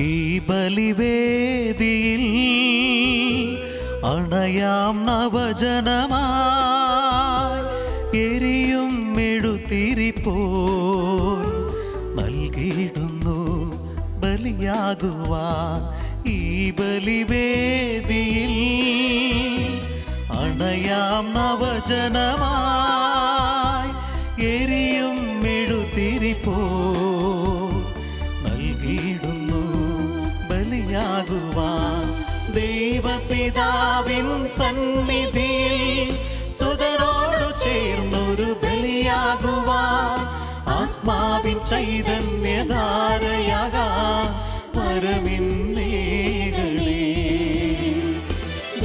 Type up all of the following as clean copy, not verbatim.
ഈ ബലിവേദിയിൽ അണയാം നവജനമായി എരിയും മെഴുതിരിപ്പോൽ നൽകിയിടുന്നു ബലിയാകുവാൻ. ഈ ബലിവേദിയിൽ അണയാം നവജനമായി എരിയും മെഴുതിരിപ്പോൽ നൽകിയിടുന്നു ബലിയാകുവാൻ. ദൈവപിതാവിൻ സന്നിധിയിൽ സുതരോടു ചേർന്നൊരു ബലിയാകുവാൻ, ആത്മാവിൻ ചൈതന്യധാരയാകാൻ വരമിന്നേകളേ.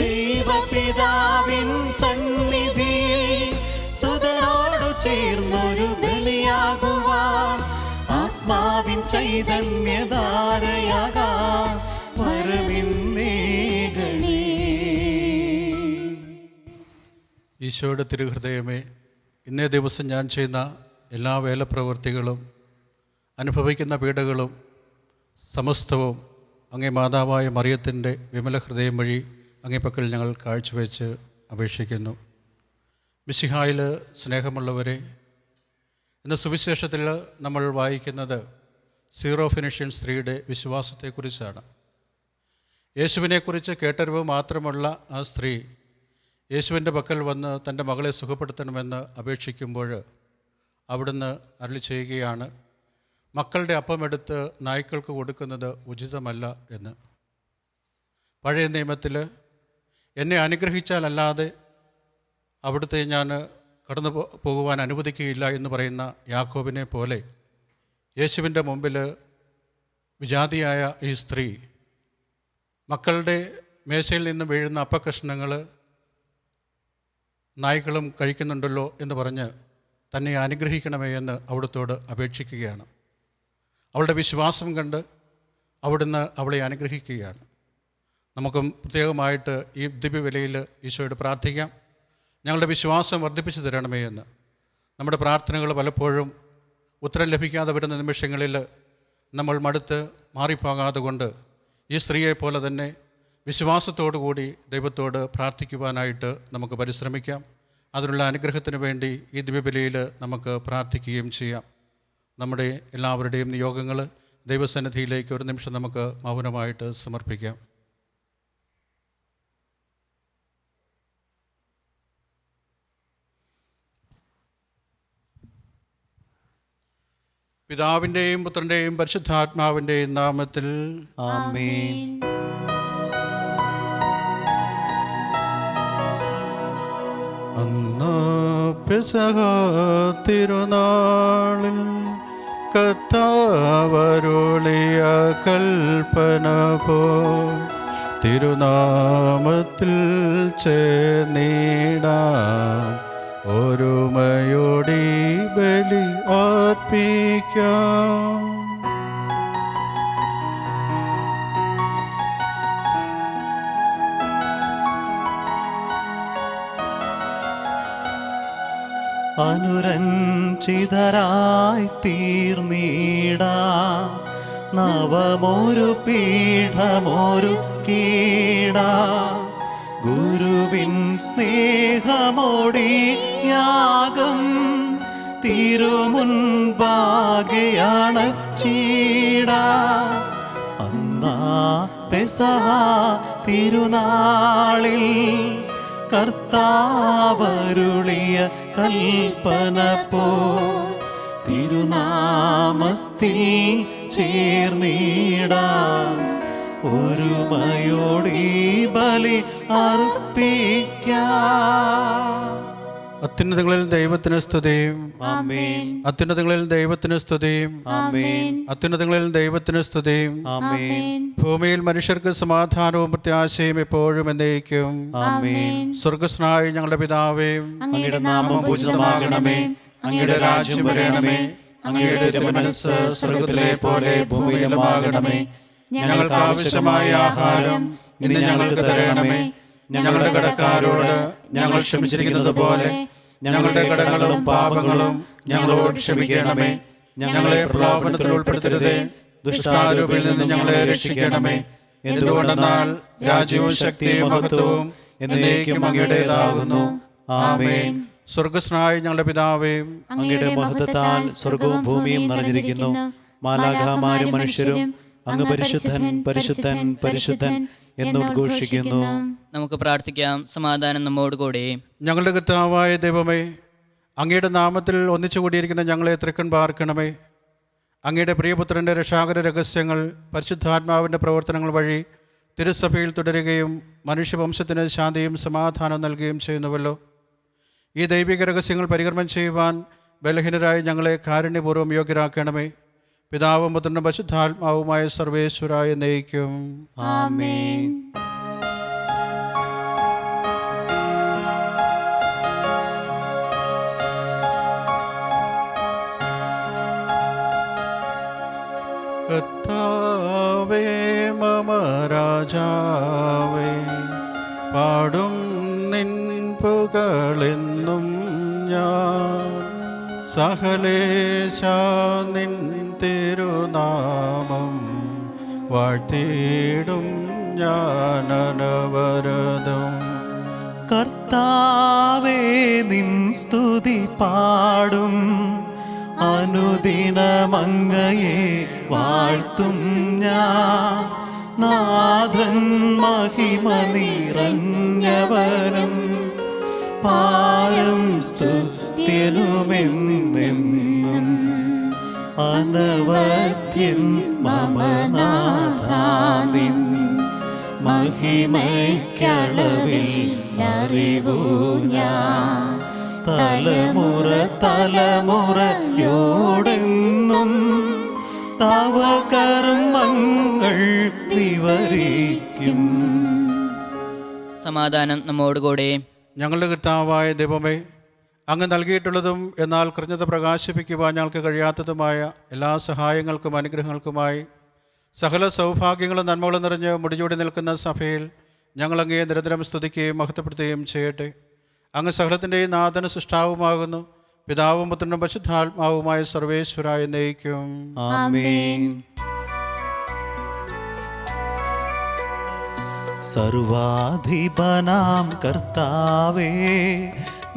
ദൈവപിതാവിൻ സന്നിധിയിൽ സുതരോടു ചേർന്നൊരു ബലിയാകുവാൻ, ആത്മാവിൻ ചൈതന്യധാരയാകാൻ വരമിന്നേകളേ. ഈശോയുടെ തിരുഹൃദയമേ, ഇന്നേ ദിവസം ഞാൻ ചെയ്യുന്ന എല്ലാ വേലപ്രവൃത്തികളും അനുഭവിക്കുന്ന പീഡകളും സമസ്തവും അങ്ങേ മാതാവായ മറിയത്തിൻ്റെ വിമല ഹൃദയം വഴി അങ്ങേ പക്കൽ ഞങ്ങൾ കാഴ്ചവെച്ച് അപേക്ഷിക്കുന്നു. മിശിഹായിൽ സ്നേഹമുള്ളവരെ, ഇന്ന് സുവിശേഷത്തിൽ നമ്മൾ വായിക്കുന്നത് സീറോ ഫിനിഷ്യൻ സ്ത്രീയുടെ വിശ്വാസത്തെക്കുറിച്ചാണ്. യേശുവിനെക്കുറിച്ച് കേട്ടറിവ് മാത്രമുള്ള ആ സ്ത്രീ യേശുവിൻ്റെ പക്കൽ വന്ന് തൻ്റെ മകളെ സുഖപ്പെടുത്തണമെന്ന് അപേക്ഷിക്കുമ്പോൾ അവിടുന്ന് അരുളി ചെയ്യുകയാണ്, മക്കളുടെ അപ്പമെടുത്ത് നായ്ക്കൾക്ക് കൊടുക്കുന്നത് ഉചിതമല്ല എന്ന്. പഴയ നിയമത്തിൽ എന്നെ അനുഗ്രഹിച്ചാലല്ലാതെ അവിടുത്തെ ഞാൻ കടന്നു പോകുവാൻ അനുവദിക്കുകയില്ല എന്ന് പറയുന്ന യാക്കോബിനെ പോലെ യേശുവിൻ്റെ മുമ്പിൽ വിജാതിയായ ഈ സ്ത്രീ മക്കളുടെ മേശയിൽ നിന്ന് വീഴുന്ന അപ്പക്കഷ്ണങ്ങൾ നായ്ക്കളും കഴിക്കുന്നുണ്ടല്ലോ എന്ന് പറഞ്ഞ് തന്നെ അനുഗ്രഹിക്കണമേ എന്ന് അവിടുത്തോട് അപേക്ഷിക്കുകയാണ്. അവളുടെ വിശ്വാസം കണ്ട് അവിടുന്ന് അവളെ അനുഗ്രഹിക്കുകയാണ്. നമുക്കും പ്രത്യേകമായിട്ട് ഈ ദിവ്യവിലയിൽ ഈശോയോട് പ്രാർത്ഥിക്കാം, ഞങ്ങളുടെ വിശ്വാസം വർദ്ധിപ്പിച്ചു തരണമേ എന്ന്. നമ്മുടെ പ്രാർത്ഥനകൾ പലപ്പോഴും ഉത്തരം ലഭിക്കാതെ വരുന്ന നിമിഷങ്ങളിൽ നമ്മൾ മടുത്ത് മാറിപ്പോകാതെ കൊണ്ട് ഈ സ്ത്രീയെ പോലെ തന്നെ വിശ്വാസത്തോടു കൂടി ദൈവത്തോട് പ്രാർത്ഥിക്കുവാനായിട്ട് നമുക്ക് പരിശ്രമിക്കാം. അതിനുള്ള അനുഗ്രഹത്തിന് വേണ്ടി ഈ ദിവ്യബലിയിൽ നമുക്ക് പ്രാർത്ഥിക്കുകയും ചെയ്യാം. നമ്മുടെ എല്ലാവരുടെയും നിയോഗങ്ങൾ ദൈവസന്നിധിയിലേക്ക് ഒരു നിമിഷം നമുക്ക് മൗനമായിട്ട് സമർപ്പിക്കാം. പിതാവിൻ്റെയും പുത്രൻ്റെയും പരിശുദ്ധാത്മാവിൻ്റെയും നാമത്തിൽ ആമേൻ. അന്ന് പെസഹ തിരുനാളിൽ കർത്താവരുളിയ കൽപ്പന പോൽ തിരുനാമത്തിൽ ചേർന്നിടാം, ഒരുമയോടി ബലി അർപ്പിക്കാം. അനുരഞ്ജിതരായി തീർന്നീടാ, നവമൊരു പീഠമൊരു കീടാ, ഗുരുവിൻ സ്നേഹമോടി യാഗം തിരുമുൻപാകെയാണ് ചീടാ. അന്നാ പെസഹ തിരുനാളിൽ കർത്താവരുളിയ കൽപ്പന പോ തിരുനാമത്തിൽ ചേർന്നിടാം, ഒരുമയോടി ബലി അർപ്പിക്കാം. അത്യുന്നതങ്ങളിൽ ദൈവത്തിന് സ്തുതിയും, ആമേൻ. അത്യുന്നതങ്ങളിൽ ദൈവത്തിന് സ്തുതിയും, ആമേൻ. അത്യുന്നതങ്ങളിൽ ദൈവത്തിന് സ്തുതിയും. ആമേൻ. ഭൂമിയിൽ മനുഷ്യർക്ക് സമാധാനവും പ്രത്യാശയും എപ്പോഴും എന്നേക്കും. ആമേൻ. സ്വർഗസ്നായ ഞങ്ങളുടെ പിതാവേ, അങ്ങയുടെ നാമം പൂജിതമാകണമേ, അങ്ങയുടെ രാജ്യം വരണമേ, അങ്ങയുടെ തിരുമനസ്സ് സ്വർഗ്ഗത്തിലെ പോലെ ഭൂമിയിലുമാകണമേ. ഞങ്ങൾക്ക് ആവശ്യമായ ആഹാരം ഇന്ന് ഞങ്ങൾക്ക് തരണമേ. ഞങ്ങളുടെ കടക്കാരോട് ഞങ്ങൾ ക്ഷമിച്ചിരിക്കുന്നത് പോലെ ഞങ്ങളുടെ കടങ്ങളും പാപങ്ങളും ഞങ്ങളോട് ക്ഷമിക്കണമേ. ഞങ്ങളെ പ്രലോഭനത്തിൽ ഉൾപ്പെടുത്തരുതേ, ദുഷ്ടാരൂപിൽ നിന്ന് ഞങ്ങളെ രക്ഷിക്കണമേ. എന്തുകൊണ്ടെന്നാൽ രാജ്യവും ശക്തിയും മഹത്വവും എന്നേക്കും അങ്ങയുടേതാകുന്നു. ആമേൻ. സ്വർഗസ്നായ ഞങ്ങളുടെ പിതാവേ, അങ്ങയുടെ മഹത്വത്താൽ സ്വർഗവും ഭൂമിയും നിറഞ്ഞിരിക്കുന്നു. മാലാഖമാരും മനുഷ്യരും അങ്ങ് പരിശുദ്ധൻ പരിശുദ്ധൻ പരിശുദ്ധൻ എന്നുദ്ഘോഷിക്കുന്നു. നമുക്ക് പ്രാർത്ഥിക്കാം. സമാധാനം നമ്മോടുകൂടെ. ഞങ്ങളുടെ കർത്താവായ ദൈവമേ, അങ്ങയുടെ നാമത്തിൽ ഒന്നിച്ചുകൂടിയിരിക്കുന്ന ഞങ്ങളെ തൃക്കൺ പാർക്കണമേ. അങ്ങയുടെ പ്രിയപുത്രൻ്റെ രക്ഷാകര രഹസ്യങ്ങൾ പരിശുദ്ധാത്മാവിൻ്റെ പ്രവർത്തനങ്ങൾ വഴി തിരുസഭയിൽ തുടരുകയും മനുഷ്യവംശത്തിന് ശാന്തിയും സമാധാനവും നൽകുകയും ചെയ്യുന്നുവല്ലോ. ഈ ദൈവിക രഹസ്യങ്ങൾ പരികർമ്മം ചെയ്യുവാൻ ബലഹീനരായി ഞങ്ങളെ കാരുണ്യപൂർവ്വം യോഗ്യരാക്കണമേ. പിതാവും പുത്രനും പരിശുദ്ധാത്മാവുമായ സർവേശ്വരായ നയിക്കും. ആമേൻ. കർത്താവേ മമ രാജാവേ, പാടും നിൻ പുകളെന്നും ഞാൻ. സകലേശ നിൻ തിരുനാമം വാഴ്ത്തിയിടും ഞാൻ അനവരതം. കർത്താവേ നിൻ സ്തുതി പാടും, അനുദിനമങ്ങയെ വാഴ്ത്തും ഞാൻ. നാഥൻ മഹിമ നിറഞ്ഞവനും പാരം സ്തുത്യനുമെന്നെന്നും. അനവധ്യൻ മമ നാഥാനിൻ മഹിമയ്ക്കളവിൽ അറിവൂ ഞാൻ. തലമുറ തലമുറയോടെന്നും തവ കർമ്മങ്ങൾ വിവരിക്കും. സമാധാനം നമ്മോടുകൂടെ. ഞങ്ങളുടെ കർത്താവായ ദൈവമേ, അങ്ങ് നൽകിയിട്ടുള്ളതും എന്നാൽ കൃതജ്ഞത പ്രകാശിപ്പിക്കുവാൻ ഞങ്ങൾക്ക് കഴിയാത്തതുമായ എല്ലാ സഹായങ്ങൾക്കും അനുഗ്രഹങ്ങൾക്കുമായി സകല സൗഭാഗ്യങ്ങളും നന്മകളും നിറഞ്ഞ് മുടിചൂടി നിൽക്കുന്ന സഭയിൽ ഞങ്ങളങ്ങയെ നിരന്തരം സ്തുതിക്കുകയും മഹത്വപ്പെടുത്തുകയും ചെയ്യട്ടെ. അങ്ങ് സകലത്തിൻ്റെയും നാഥന സൃഷ്ടാവുമാകുന്നു. പിതാവും പുത്രനും പരിശുദ്ധാത്മാവുമായ സർവേശ്വരായ നയിക്കും. ആമേൻ. സർവാധിപനാം കർത്താവേ,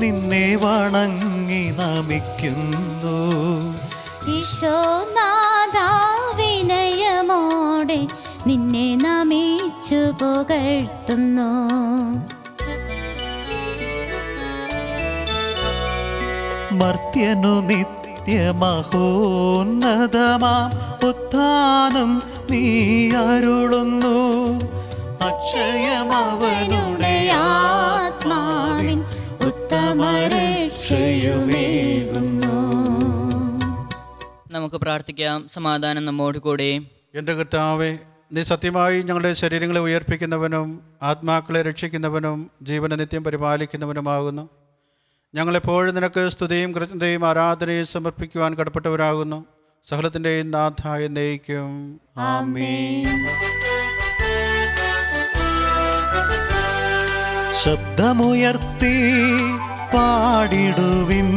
നിന്നെ വണങ്ങി നമിക്കുന്നു. ഈശോനാഥാ, വിനയമോടെ നിന്നെ നമിച്ചു പുകഴ്ത്തുന്നു. മർത്യനു നിത്യമഹോന്നതമാം ഉത്ഥാനം നീ അരുളുന്നു. അക്ഷയമവനുടെ ആത്മാവിൻ ഉത്തമരക്ഷയുമേകുന്നു. നമുക്ക് പ്രാർത്ഥിക്കാം. സമാധാനം നമ്മോടുകൂടെ. എൻ്റെ കർത്താവേ, നീ സത്യമായി ഞങ്ങളുടെ ശരീരങ്ങളെ ഉയർപ്പിക്കുന്നവനും ആത്മാക്കളെ രക്ഷിക്കുന്നവനും ജീവനെ നിത്യം പരിപാലിക്കുന്നവനുമാകുന്നു. ഞങ്ങളെപ്പോഴും നിനക്ക് സ്തുതിയും കൃതജ്ഞതയും ആരാധനയും സമർപ്പിക്കുവാൻ കടപ്പെട്ടവരാകുന്നു. സകലത്തിൻ്റെയും നാഥായ നയിക്കും. ആമേൻ. ശബ്ദമുയർത്തി പാടിടുവിൻ,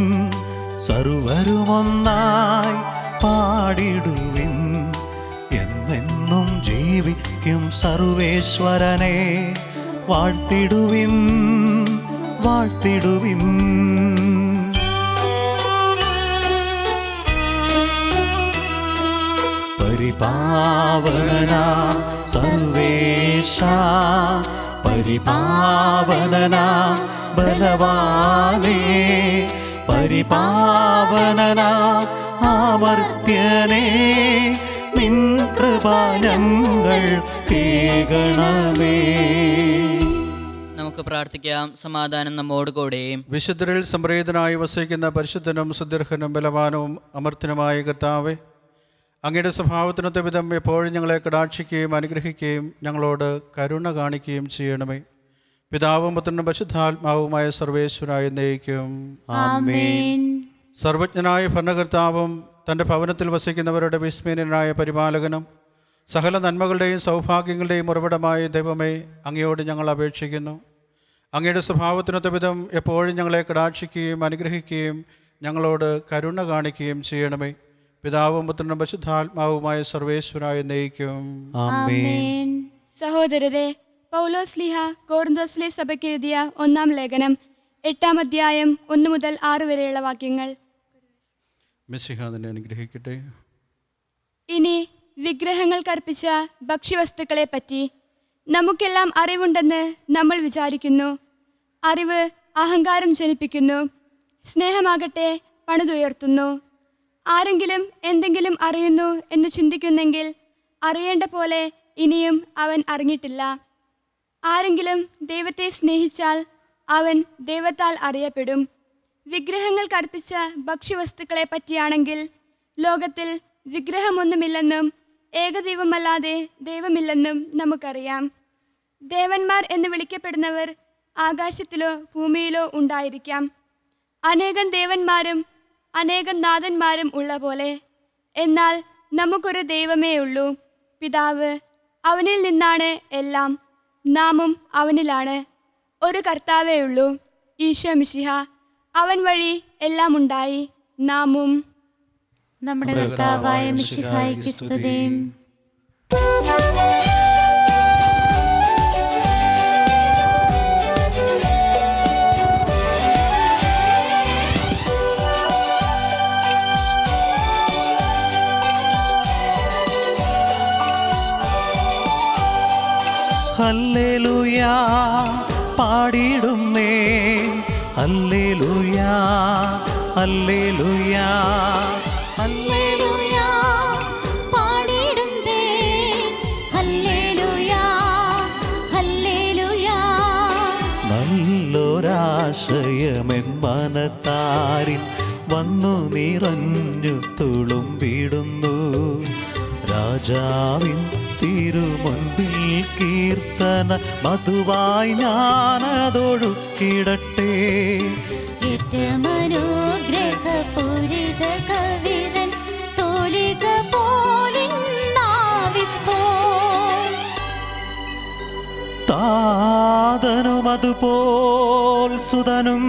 സർവരുമൊന്നായി പാടിടുവിൻ. എന്നെന്നും ജീവിക്കും സർവേശ്വരനെ വാഴ്ത്തിടുവിൻ വാഴ്ത്തിടുവിൻ. പരിപാവന സർവേശ, പരിപാവന ബലവാനേ, പരിപാവന ആമർത്യനേ, നിൻ കൃപ ഞങ്ങൾ കേൾക്കണമേ. നമുക്ക് പ്രാർത്ഥിക്കാം. സമാധാനം നമ്മോടുകൂടെ. വിശുദ്ധരിൽ സംപ്രീതനായി വസിക്കുന്ന പരിശുദ്ധനും സുദീർഘനും ബലവാനവും അമർത്യനുമായ കർത്താവേ, അങ്ങയുടെ സ്വഭാവത്തിനൊത്ത വിധം എപ്പോഴും ഞങ്ങളെ കടാക്ഷിക്കുകയും അനുഗ്രഹിക്കുകയും ഞങ്ങളോട് കരുണ കാണിക്കുകയും ചെയ്യണമേ. പിതാവും പുത്രനും പരിശുദ്ധാത്മാവുമായ സർവേശ്വരായ നയിക്കും. ആമേൻ. സർവജ്ഞനായ ഭരണകർത്താവും തൻ്റെ ഭവനത്തിൽ വസിക്കുന്നവരുടെ വിസ്മയനായ പരിപാലകനും സകല നന്മകളുടെയും സൗഭാഗ്യങ്ങളുടെയും ഉറവിടമായ ദൈവമേ, അങ്ങയോട് ഞങ്ങൾ അപേക്ഷിക്കുന്നു. അങ്ങയുടെ സ്വഭാവത്തിനൊത്ത വിധം എപ്പോഴും ഞങ്ങളെ കടാക്ഷിക്കുകയും അനുഗ്രഹിക്കുകയും ഞങ്ങളോട് കരുണ കാണിക്കുകയും ചെയ്യണമേ. പിതാവും പുത്രനും പരിശുദ്ധാത്മാവുമായ സർവേശ്വരായ നയിക്കും. ആമേൻ. സഹോദരരെ, പൗലോസ് ശ്ലീഹ കൊരിന്ഥോസിലെ സഭയ്ക്ക് എഴുതിയ 1-ാം ലേഖനം 8-ാം അധ്യായം 1 മുതൽ 6 വരെയുള്ള വാക്യങ്ങൾ. മിശിഹ നിന്നെ അനുഗ്രഹിക്കട്ടെ. ഇനി വിഗ്രഹങ്ങൾക്കർപ്പിച്ച ഭക്ഷ്യവസ്തുക്കളെ പറ്റി നമുക്കെല്ലാം അറിവുണ്ടെന്ന് നമ്മൾ വിചാരിക്കുന്നു. അറിവ് അഹങ്കാരം ജനിപ്പിക്കുന്നു, സ്നേഹമാകട്ടെ പണിതുയർത്തുന്നു. ആരെങ്കിലും എന്തെങ്കിലും അറിയുന്നു എന്ന് ചിന്തിക്കുന്നെങ്കിൽ അറിയേണ്ട പോലെ ഇനിയും അവൻ അറിഞ്ഞിട്ടില്ല. ആരെങ്കിലും ദൈവത്തെ സ്നേഹിച്ചാൽ അവൻ ദൈവത്താൽ അറിയപ്പെടും. വിഗ്രഹങ്ങൾക്കർപ്പിച്ച ഭക്ഷ്യവസ്തുക്കളെ പറ്റിയാണെങ്കിൽ ലോകത്തിൽ വിഗ്രഹമൊന്നുമില്ലെന്നും ഏകദൈവമല്ലാതെ ദൈവമില്ലെന്നും നമുക്കറിയാം. ദേവന്മാർ എന്ന് വിളിക്കപ്പെടുന്നവർ ആകാശത്തിലോ ഭൂമിയിലോ ഉണ്ടായിരിക്കാം. അനേകം ദേവന്മാരും അനേകം നാഥന്മാരും ഉള്ള പോലെ. എന്നാൽ നമുക്കൊരു ദൈവമേ ഉള്ളൂ, പിതാവ്. അവനിൽ നിന്നാണ് എല്ലാം, നാമും അവനിലാണ്. ഒരു കർത്താവേ ഉള്ളൂ, ഈശോ മിശിഹ. അവൻ വഴി എല്ലാം ഉണ്ടായി, നാമും. നമ്മുടെ കർത്താവായ മിശിഹായ്ക്ക് സ്തുതി. ഹല്ലേലൂയാ പാടിടുന്നേ, ഹല്ലേലൂയാ ഹല്ലേലൂയാ ഹല്ലേലൂയാ പാടിടുന്നേ, ഹല്ലേലൂയാ ഹല്ലേലൂയാ. നല്ലൊരാശയമെൻ മനത്താരിൽ വന്നു നിറഞ്ഞു തുളുമ്പിടുന്നു. രാജാവിൻ തിരുമുൻപിൽ കീർത്തന മധുവായി ഞാനതൊഴുക്കിടട്ടെ. ഏറ്റമനുഗ്രഹപൂരിത കവിതൻ തോലിക പോലിന്നാവിപ്പോൾ. താതനും അതുപോൽ സുതനും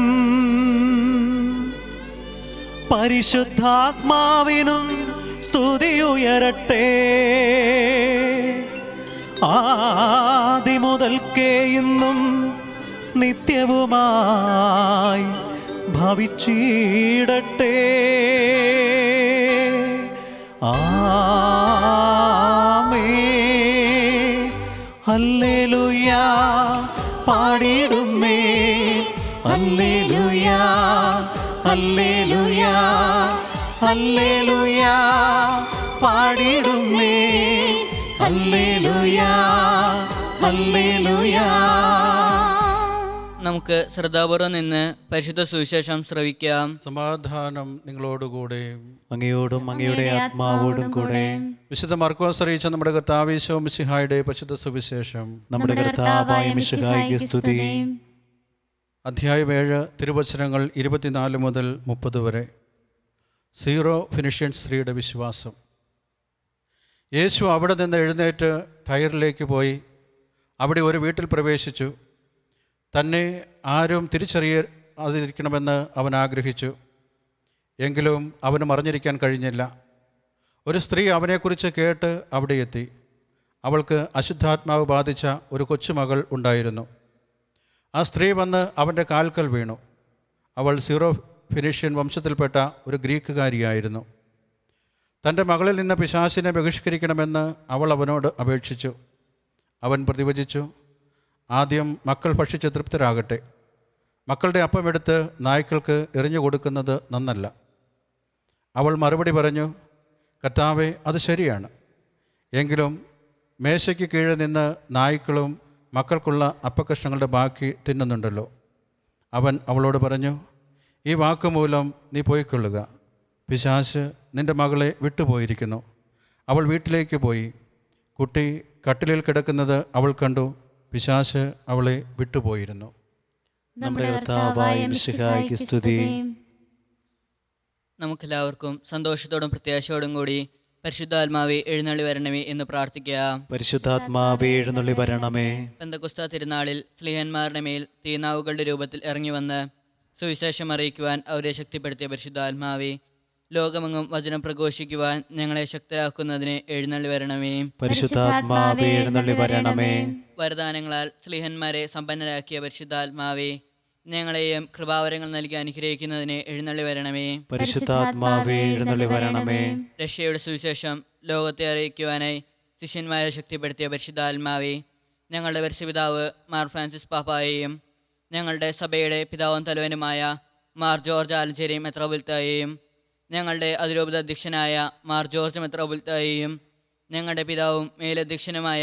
പരിശുദ്ധാത്മാവിനും സ്തുതിയുയരട്ടെ. ആദിമുതൽക്കേ ഇന്നും നിത്യവുമായി ഭവിച്ചിടട്ടെ. ആമേൻ. ഹല്ലേലൂയാ പാടിടുന്നേ, ഹല്ലേലൂയാ ഹല്ലേലൂയാ ഹല്ലേലൂയാ പാടിടുന്നേ, ഹല്ലേലൂയാ ഹല്ലേലൂയാ. നമുക്ക് ശ്രദ്ധാപൂർവം നിന്ന് പരിശുദ്ധ സുവിശേഷം ശ്രവിക്കാം. സമാധാനം നിങ്ങളോടുകൂടെ. അങ്ങയോടും അങ്ങയുടെ ആത്മാവോടും കൂടെ. വിശുദ്ധ മർക്കോസ് അറിയിച്ച നമ്മുടെ കർത്താവ് ഈശോ മിശിഹായുടെ പരിശുദ്ധ സുവിശേഷം. നമ്മുടെ കർത്താവായ മിശിഹായ്ക്ക് സ്തുതി. അധ്യായം 7 തിരുവചനങ്ങൾ 24 മുതൽ 30 വരെ. സീറോ ഫിനിഷ്യൻ സ്ത്രീയുടെ വിശ്വാസം. യേശു അവിടെ നിന്ന് എഴുന്നേറ്റ് ടയറിലേക്ക് പോയി അവിടെ ഒരു വീട്ടിൽ പ്രവേശിച്ചു. തന്നെ ആരും തിരിച്ചറിയാതിരിക്കണമെന്ന് അവൻ ആഗ്രഹിച്ചു. എങ്കിലും അവന് മറിഞ്ഞിരിക്കാൻ കഴിഞ്ഞില്ല. ഒരു സ്ത്രീ അവനെക്കുറിച്ച് കേട്ട് അവിടെ എത്തി. അവൾക്ക് അശുദ്ധാത്മാവ് ബാധിച്ച ഒരു കൊച്ചുമകൾ ഉണ്ടായിരുന്നു. ആ സ്ത്രീ വന്ന് അവൻ്റെ കാൽക്കൽ വീണു. അവൾ സീറോ ഫിനിഷ്യൻ വംശത്തിൽപ്പെട്ട ഒരു ഗ്രീക്കുകാരിയായിരുന്നു. തൻ്റെ മകളിൽ നിന്ന് പിശാചിനെ ബഹിഷ്കരിക്കണമെന്ന് അവൾ അവനോട് അപേക്ഷിച്ചു. അവൻ പ്രതിവചിച്ചു, ആദ്യം മക്കൾ ഭക്ഷിച്ച് തൃപ്തരാകട്ടെ. മക്കളുടെ അപ്പം എടുത്ത് നായ്ക്കൾക്ക് എറിഞ്ഞു കൊടുക്കുന്നത് നന്നല്ല. അവൾ മറുപടി പറഞ്ഞു, കർത്താവേ, അത് ശരിയാണ്. എങ്കിലും മേശയ്ക്ക് കീഴെ നിന്ന് നായ്ക്കളും മക്കൾക്കുള്ള അപ്പക്കഷ്ണങ്ങളുടെ ബാക്കി തിന്നുന്നുണ്ടല്ലോ. അവൻ അവളോട് പറഞ്ഞു, ഈ വാക്കുമൂലം നീ പോയിക്കൊള്ളുക. പിശാച് നിൻ്റെ മകളെ വിട്ടുപോയിരിക്കുന്നു. അവൾ വീട്ടിലേക്ക് പോയി. കുട്ടി കട്ടിലിൽ കിടക്കുന്നത് അവൾ കണ്ടു. പിശാച് അവളെ വിട്ടുപോയിരുന്നു. നമ്മുടെ കർത്താവായ മിശിഹായ്ക്ക് സ്തുതി. നമുക്കെല്ലാവർക്കും സന്തോഷത്തോടും പ്രത്യാശയോടും കൂടി പരിശുദ്ധാത്മാവെ എഴുന്നള്ളി വരണമേ എന്ന് പ്രാർത്ഥിക്കാം. പരിശുദ്ധാത്മാവേ എഴുന്നള്ളി വരണമേ. പെന്തക്കോസ്താ തിരുനാളിൽ സ്ലീഹന്മാരുടെ മേൽ തീനാവുകളുടെ രൂപത്തിൽ ഇറങ്ങി വന്ന് സുവിശേഷം അറിയിക്കുവാൻ അവരെ ശക്തിപ്പെടുത്തിയ പരിശുദ്ധാത്മാവെ, ലോകമെങ്ങും വചനം പ്രഘോഷിക്കുവാൻ ഞങ്ങളെ ശക്തരാക്കുന്നതിന് എഴുന്നള്ളി വരണമേ. പരിശുദ്ധാത്മാവേ എഴുന്നള്ളി വരണമേ. വരദാനങ്ങളാൽ സ്ലീഹന്മാരെ സമ്പന്നരാക്കിയ പരിശുദ്ധാത്മാവേ, ഞങ്ങളെയും കൃപാവരങ്ങൾ നൽകി അനുഗ്രഹിക്കുന്നതിന് എഴുന്നള്ളി വരണമേ. പരിശുദ്ധാത്മാവേ എഴുന്നള്ളി വരണമേ. രക്ഷയുടെ സുവിശേഷം ലോകത്തെ അറിയിക്കുവാനായി ശിഷ്യന്മാരെ ശക്തിപ്പെടുത്തിയ പരിശുദ്ധാത്മാവേ, ഞങ്ങളുടെ പരിശുപിതാവ് മാർ ഫ്രാൻസിസ് പാപ്പായെയും ഞങ്ങളുടെ സഭയുടെ പിതാവും തലവനുമായ മാർ ജോർജ് ആലഞ്ചേരി മെത്രോപൊലിത്തായെയും ഞങ്ങളുടെ അതിരൂപത അധ്യക്ഷനായ മാർ ജോർജ് മെത്രോപൊലിത്തായെയും ഞങ്ങളുടെ പിതാവും മേലധ്യക്ഷനുമായ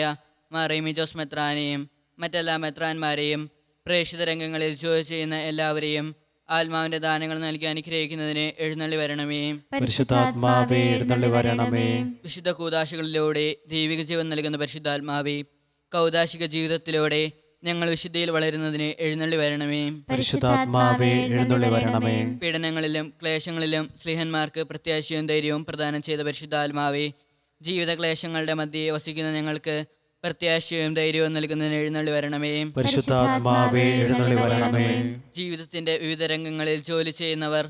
മാർ റീമി ജോസ് മെത്രാനെയും മറ്റെല്ലാ മെത്രാന്മാരെയും പ്രേക്ഷിത രംഗങ്ങളിൽ ജോലി ചെയ്യുന്ന എല്ലാവരെയും ആത്മാവിന്റെ ദാനങ്ങൾ നൽകി അനുഗ്രഹിക്കുന്നതിന് എഴുന്നള്ളി വരണമേ. പരിശുദ്ധാത്മാവേ എഴുന്നള്ളി വരണമേ. വിശുദ്ധ കൂദാശകളിലൂടെ ദൈവിക ജീവൻ നൽകുന്ന പരിശുദ്ധാത്മാവേ, കൗദാശിക ജീവിതത്തിലൂടെ ഞങ്ങൾ വിശുദ്ധിയിൽ വളരുന്നതിന് എഴുന്നള്ളി വരണമേ. പരിശുദ്ധാത്മാവേ എഴുന്നള്ളി വരണമേ. പീഡനങ്ങളിലും ക്ലേശങ്ങളിലും സ്ലീഹന്മാർക്ക് പ്രത്യാശയും ധൈര്യവും പ്രദാനം ചെയ്ത പരിശുദ്ധാത്മാവേ, ജീവിത ക്ലേശങ്ങളുടെ മധ്യേ വസിക്കുന്ന ഞങ്ങൾക്ക് പ്രത്യാശയും ധൈര്യവും നൽകുന്നതിന് എഴുന്നള്ളി വരണമേ. പരിശുദ്ധാത്മാവേ എഴുന്നള്ളി വരണമേ. ജീവിതത്തിന്റെ വിവിധ രംഗങ്ങളിൽ ജോലി ചെയ്യുന്നവർ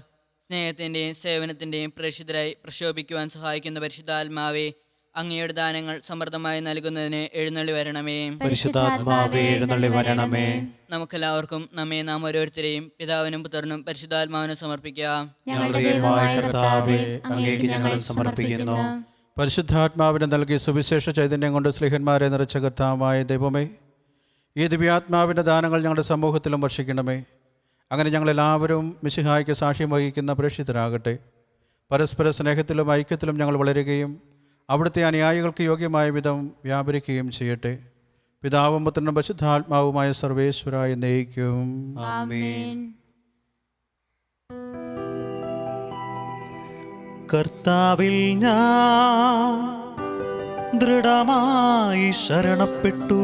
സ്നേഹത്തിന്റെയും സേവനത്തിന്റെയും പ്രേക്ഷിതരായി പ്രശോഭിക്കുവാൻ സഹായിക്കുന്ന പരിശുദ്ധാത്മാവേ, അങ്ങയുടെ ദാനങ്ങൾ സമൃദ്ധമായി നൽകുന്നതിന് എഴുന്നള്ളി വരണമേ. പരിശുദ്ധാത്മാവേ എഴുന്നള്ളി വരണമേ. നമുക്കെല്ലാവർക്കും നമ്മെ നാം ഓരോരുത്തരെയും പിതാവിനും പുത്രനും പരിശുദ്ധാത്മാവിനും സമർപ്പിക്കാം. ഞങ്ങളുടെ ദൈവമായ കർത്താവേ, അങ്ങേക്ക് ഞങ്ങൾ സമർപ്പിക്കുന്നു. പരിശുദ്ധാത്മാവിനെ നൽകി സുവിശേഷ ചൈതന്യം കൊണ്ട് സ്ലീഹന്മാരെ നിറച്ച കർത്താവായ ദൈവമേ, ഈ ദിവ്യാത്മാവിൻ്റെ ദാനങ്ങൾ ഞങ്ങളുടെ സമൂഹത്തിലും വർഷിക്കണമേ. അങ്ങനെ ഞങ്ങളെല്ലാവരും മിശിഹായ്ക്ക് സാക്ഷ്യം വഹിക്കുന്ന പ്രേക്ഷിതരാകട്ടെ. പരസ്പര സ്നേഹത്തിലും ഐക്യത്തിലും ഞങ്ങൾ വളരുകയും അവിടുത്തെ അനുയായികൾക്ക് യോഗ്യമായ വിധം വ്യാപരിക്കുകയും ചെയ്യട്ടെ. പിതാവും പുത്രനും പരിശുദ്ധാത്മാവുമായ സർവേശ്വരായ എന്നേക്കും ആമേൻ. കർത്താവിൽ ഞാൻ ദൃഢമായി ശരണപ്പെട്ടു.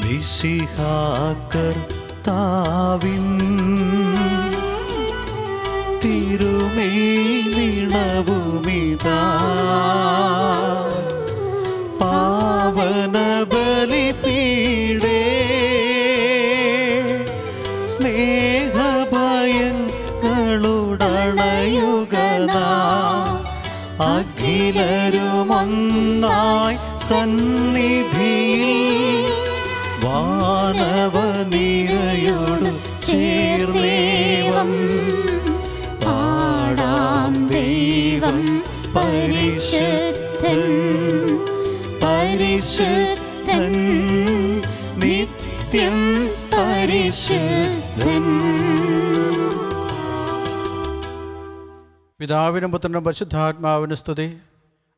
മിശിഹാ കർത്താവിൻ തിരുമേനിണവുമിതാ പാവന ബലിപീഠേ സ്നേഹഭയങ്ങളുടണയുഗനാ അഖിലരുമൊന്നായി സന്നിധിയിൽ വാനവനിരയോടു ചേർന്നേവം പാടാം ദൈവം പരിശുദ്ധൻ പരിശുദ്ധൻ നിത്യം പരിശുദ്ധൻ. പിതാവിനും പുത്രനും പരിശുദ്ധാത്മാവിന് സ്തുതി.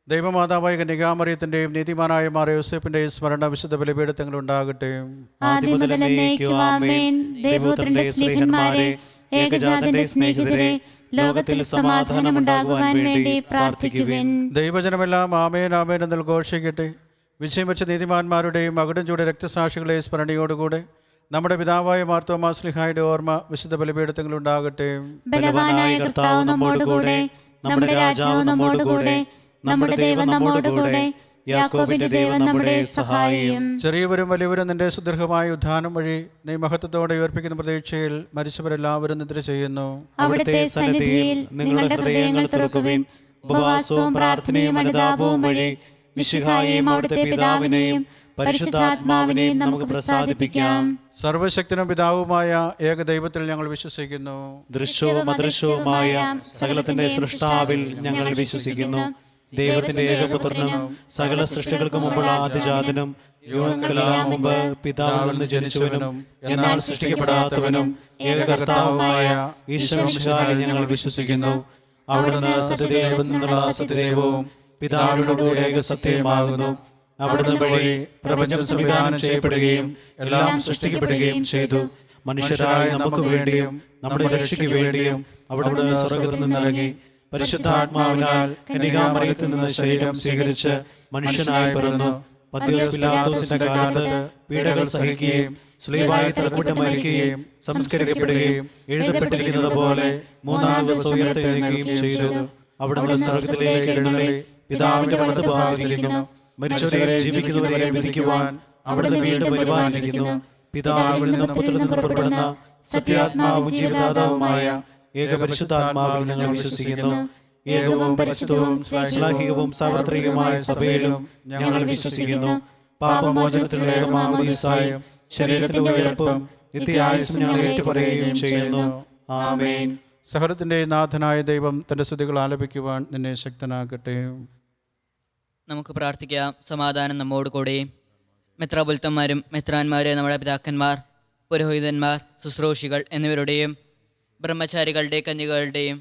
ദൈവമാതാവായ കന്യകാമറിയത്തിൻ്റെയും നീതിമാനായ മാർ യോസേപ്പിൻ്റെയും സ്മരണ വിശുദ്ധ ബലിപീഠത്തിൽ ഉണ്ടാകട്ടെ. ആദ്യം മുതൽ എന്നേക്കും ആമേൻ. ദൈവപുത്രന്റെ സ്നേഹിതന്മാരെ, ഏകജാതന്റെ സ്നേഹിതരെ, ലോകത്തിൽ സമാധാനമുണ്ടാകുവാൻ വേണ്ടി പ്രാർത്ഥിക്കുവിൻ. ദൈവജനമെല്ലാം ആമേൻ ആമേൻ എന്ന് ഘോഷിക്കട്ടെ. വിജയം വെച്ച നീതിമാന്മാരുടെയും അകടം ചൂടെ രക്തസാക്ഷികളെ സ്മരണയോടുകൂടെ നമ്മുടെ പിതാവായ മാർത്തോമാ ശ്ലീഹായുടെ ഓർമ്മ വിശുദ്ധ ബലിപീഠത്തിൽ ഉണ്ടാകട്ടെ. ബലവാനായ കർത്താവ് നമ്മോടുകൂടെ, നമ്മുടെ രാജാവ് നമ്മോടുകൂടെ, നമ്മുടെ ദൈവം നമ്മോടുകൂടെ, യാക്കോബിന്റെ ദൈവം നമ്മുടെ സഹായം. ചെറിയവരും വലിയവരും നിന്റെ സുദീർഘമായ ഉദ്ധാനം വഴി നീ മഹത്വത്തോടെ ഉയർപ്പിക്കുന്ന പ്രതീക്ഷയിൽ മരിച്ചവരെല്ലാവരും നിദ്ര ചെയ്യുന്നു. അവിടുത്തെ സന്നിധിയിൽ നിങ്ങളുടെ ഹൃദയങ്ങൾ തുറക്കുവിൻ. ഉപവാസവും പ്രാർത്ഥനയും അനുതാപവും വഴി മിശിഹായെയും അവിടുത്തെ പിതാവിനെയും പരിശുദ്ധാത്മാവിനെയും നമുക്ക് പ്രസാദിപ്പിക്കാം. സർവശക്തനും പിതാവുമായ ഏക ദൈവത്തിൽ ഞങ്ങൾ വിശ്വസിക്കുന്നു. ദൃശ്യവും അദൃശ്യവുമായ സകലത്തിന്റെ സൃഷ്ടാവിൽ ഞങ്ങൾ വിശ്വസിക്കുന്നു. ദൈവത്തിന്റെ ഏകപുത്രനും സകല സൃഷ്ടികൾക്ക് മുമ്പുള്ള ആദിജാതനും യുഗങ്ങളെല്ലാം മുമ്പ് പിതാവിൽ നിന്ന് ജനിച്ചവനും എന്നാൽ സൃഷ്ടിക്കപ്പെടാത്തവനും ഏകകർത്താവുമായ ഈശ്വരൻ ഞങ്ങൾ വിശ്വസിക്കുന്നു. അവിടുന്ന് സത്യദൈവത്തിൽ നിന്നുള്ള സത്യദൈവവും പിതാവിനോടുകൂടെ ഏകസത്യമാകുന്നു. അവിടുന്ന് വഴി പ്രപഞ്ചം സംവിധാനം ചെയ്യപ്പെടുകയും എല്ലാം സൃഷ്ടിക്കപ്പെടുകയും ചെയ്തു. മനുഷ്യരായ നമുക്ക് വേണ്ടിയും നമ്മുടെ രക്ഷയ്ക്ക് വേണ്ടിയും അവിടുന്ന് സ്വർഗ്ഗത്തിൽ നിന്നിറങ്ങി പരിശുദ്ധാത്മാവിനാൽ കന്യകാമറിയത്തിൽ നിന്ന് ശരീരം സ്വീകരിച്ച് മനുഷ്യനായി പിറന്നു. പന്തിയോസ് പിലാത്തോസിന്റെ കാലത്ത് പീഡകൾ സഹിക്കുകയും സ്ലീവായി തറക്കപ്പെട്ട് മരിക്കുകയും സംസ്കരിക്കപ്പെടുകയും എഴുതപ്പെട്ടിരിക്കുന്നത് പോലെ മൂന്നാം ദിവസം ഉയർത്തെഴുന്നേൽക്കുകയും ചെയ്തു. അവിടുന്ന് സ്വർഗ്ഗത്തിലേക്ക് എഴുന്നള്ളി പിതാവിന്റെ വലത്തുഭാഗത്തിരിക്കുന്നു. മരിച്ചവരെയും ജീവിക്കുന്നവരെയും വിധിക്കുവാൻ അവിടുന്ന് വീണ്ടും വരുവാനിരിക്കുന്നു. പിതാവിൽ നിന്നും പുത്രനിൽ നിന്നും പുറപ്പെടുന്ന സത്യാത്മാവും ജീവദാതാവുമായ ഏകപരിശുദ്ധാത്മാവിൽ ഞങ്ങൾ വിശ്വസിക്കുന്നു. ഏകവും പരിശുദ്ധവും ശ്ലാഘികവും സാർവത്രികവുമായ സഭയിലും ഞങ്ങൾ വിശ്വസിക്കുന്നു. പാപമോചനത്തിനുള്ള ഏകമാമോദീസായും ശരീരത്തിന്റെ ഉയർപ്പും നിത്യായുസ്സും ഞങ്ങൾ ഏറ്റുപറയുകയും ചെയ്യുന്നു. ആമേൻ. സഹലത്തിൻ്റെ നാഥനായ ദൈവം തൻ്റെ സ്തുതികൾ ആലപിക്കുവാൻ നിന്നെ ശക്തനാക്കട്ടെ. നമുക്ക് പ്രാർത്ഥിക്കാം. സമാധാനം നമ്മോട് കൂടെ. മെത്രാപൊലിത്തന്മാരും മെത്രാന്മാരും നമ്മുടെ പിതാക്കന്മാർ, പുരോഹിതന്മാർ, ശുശ്രൂഷികൾ എന്നിവരുടെയും ബ്രഹ്മചാരികളുടെ കന്യകളുടെയും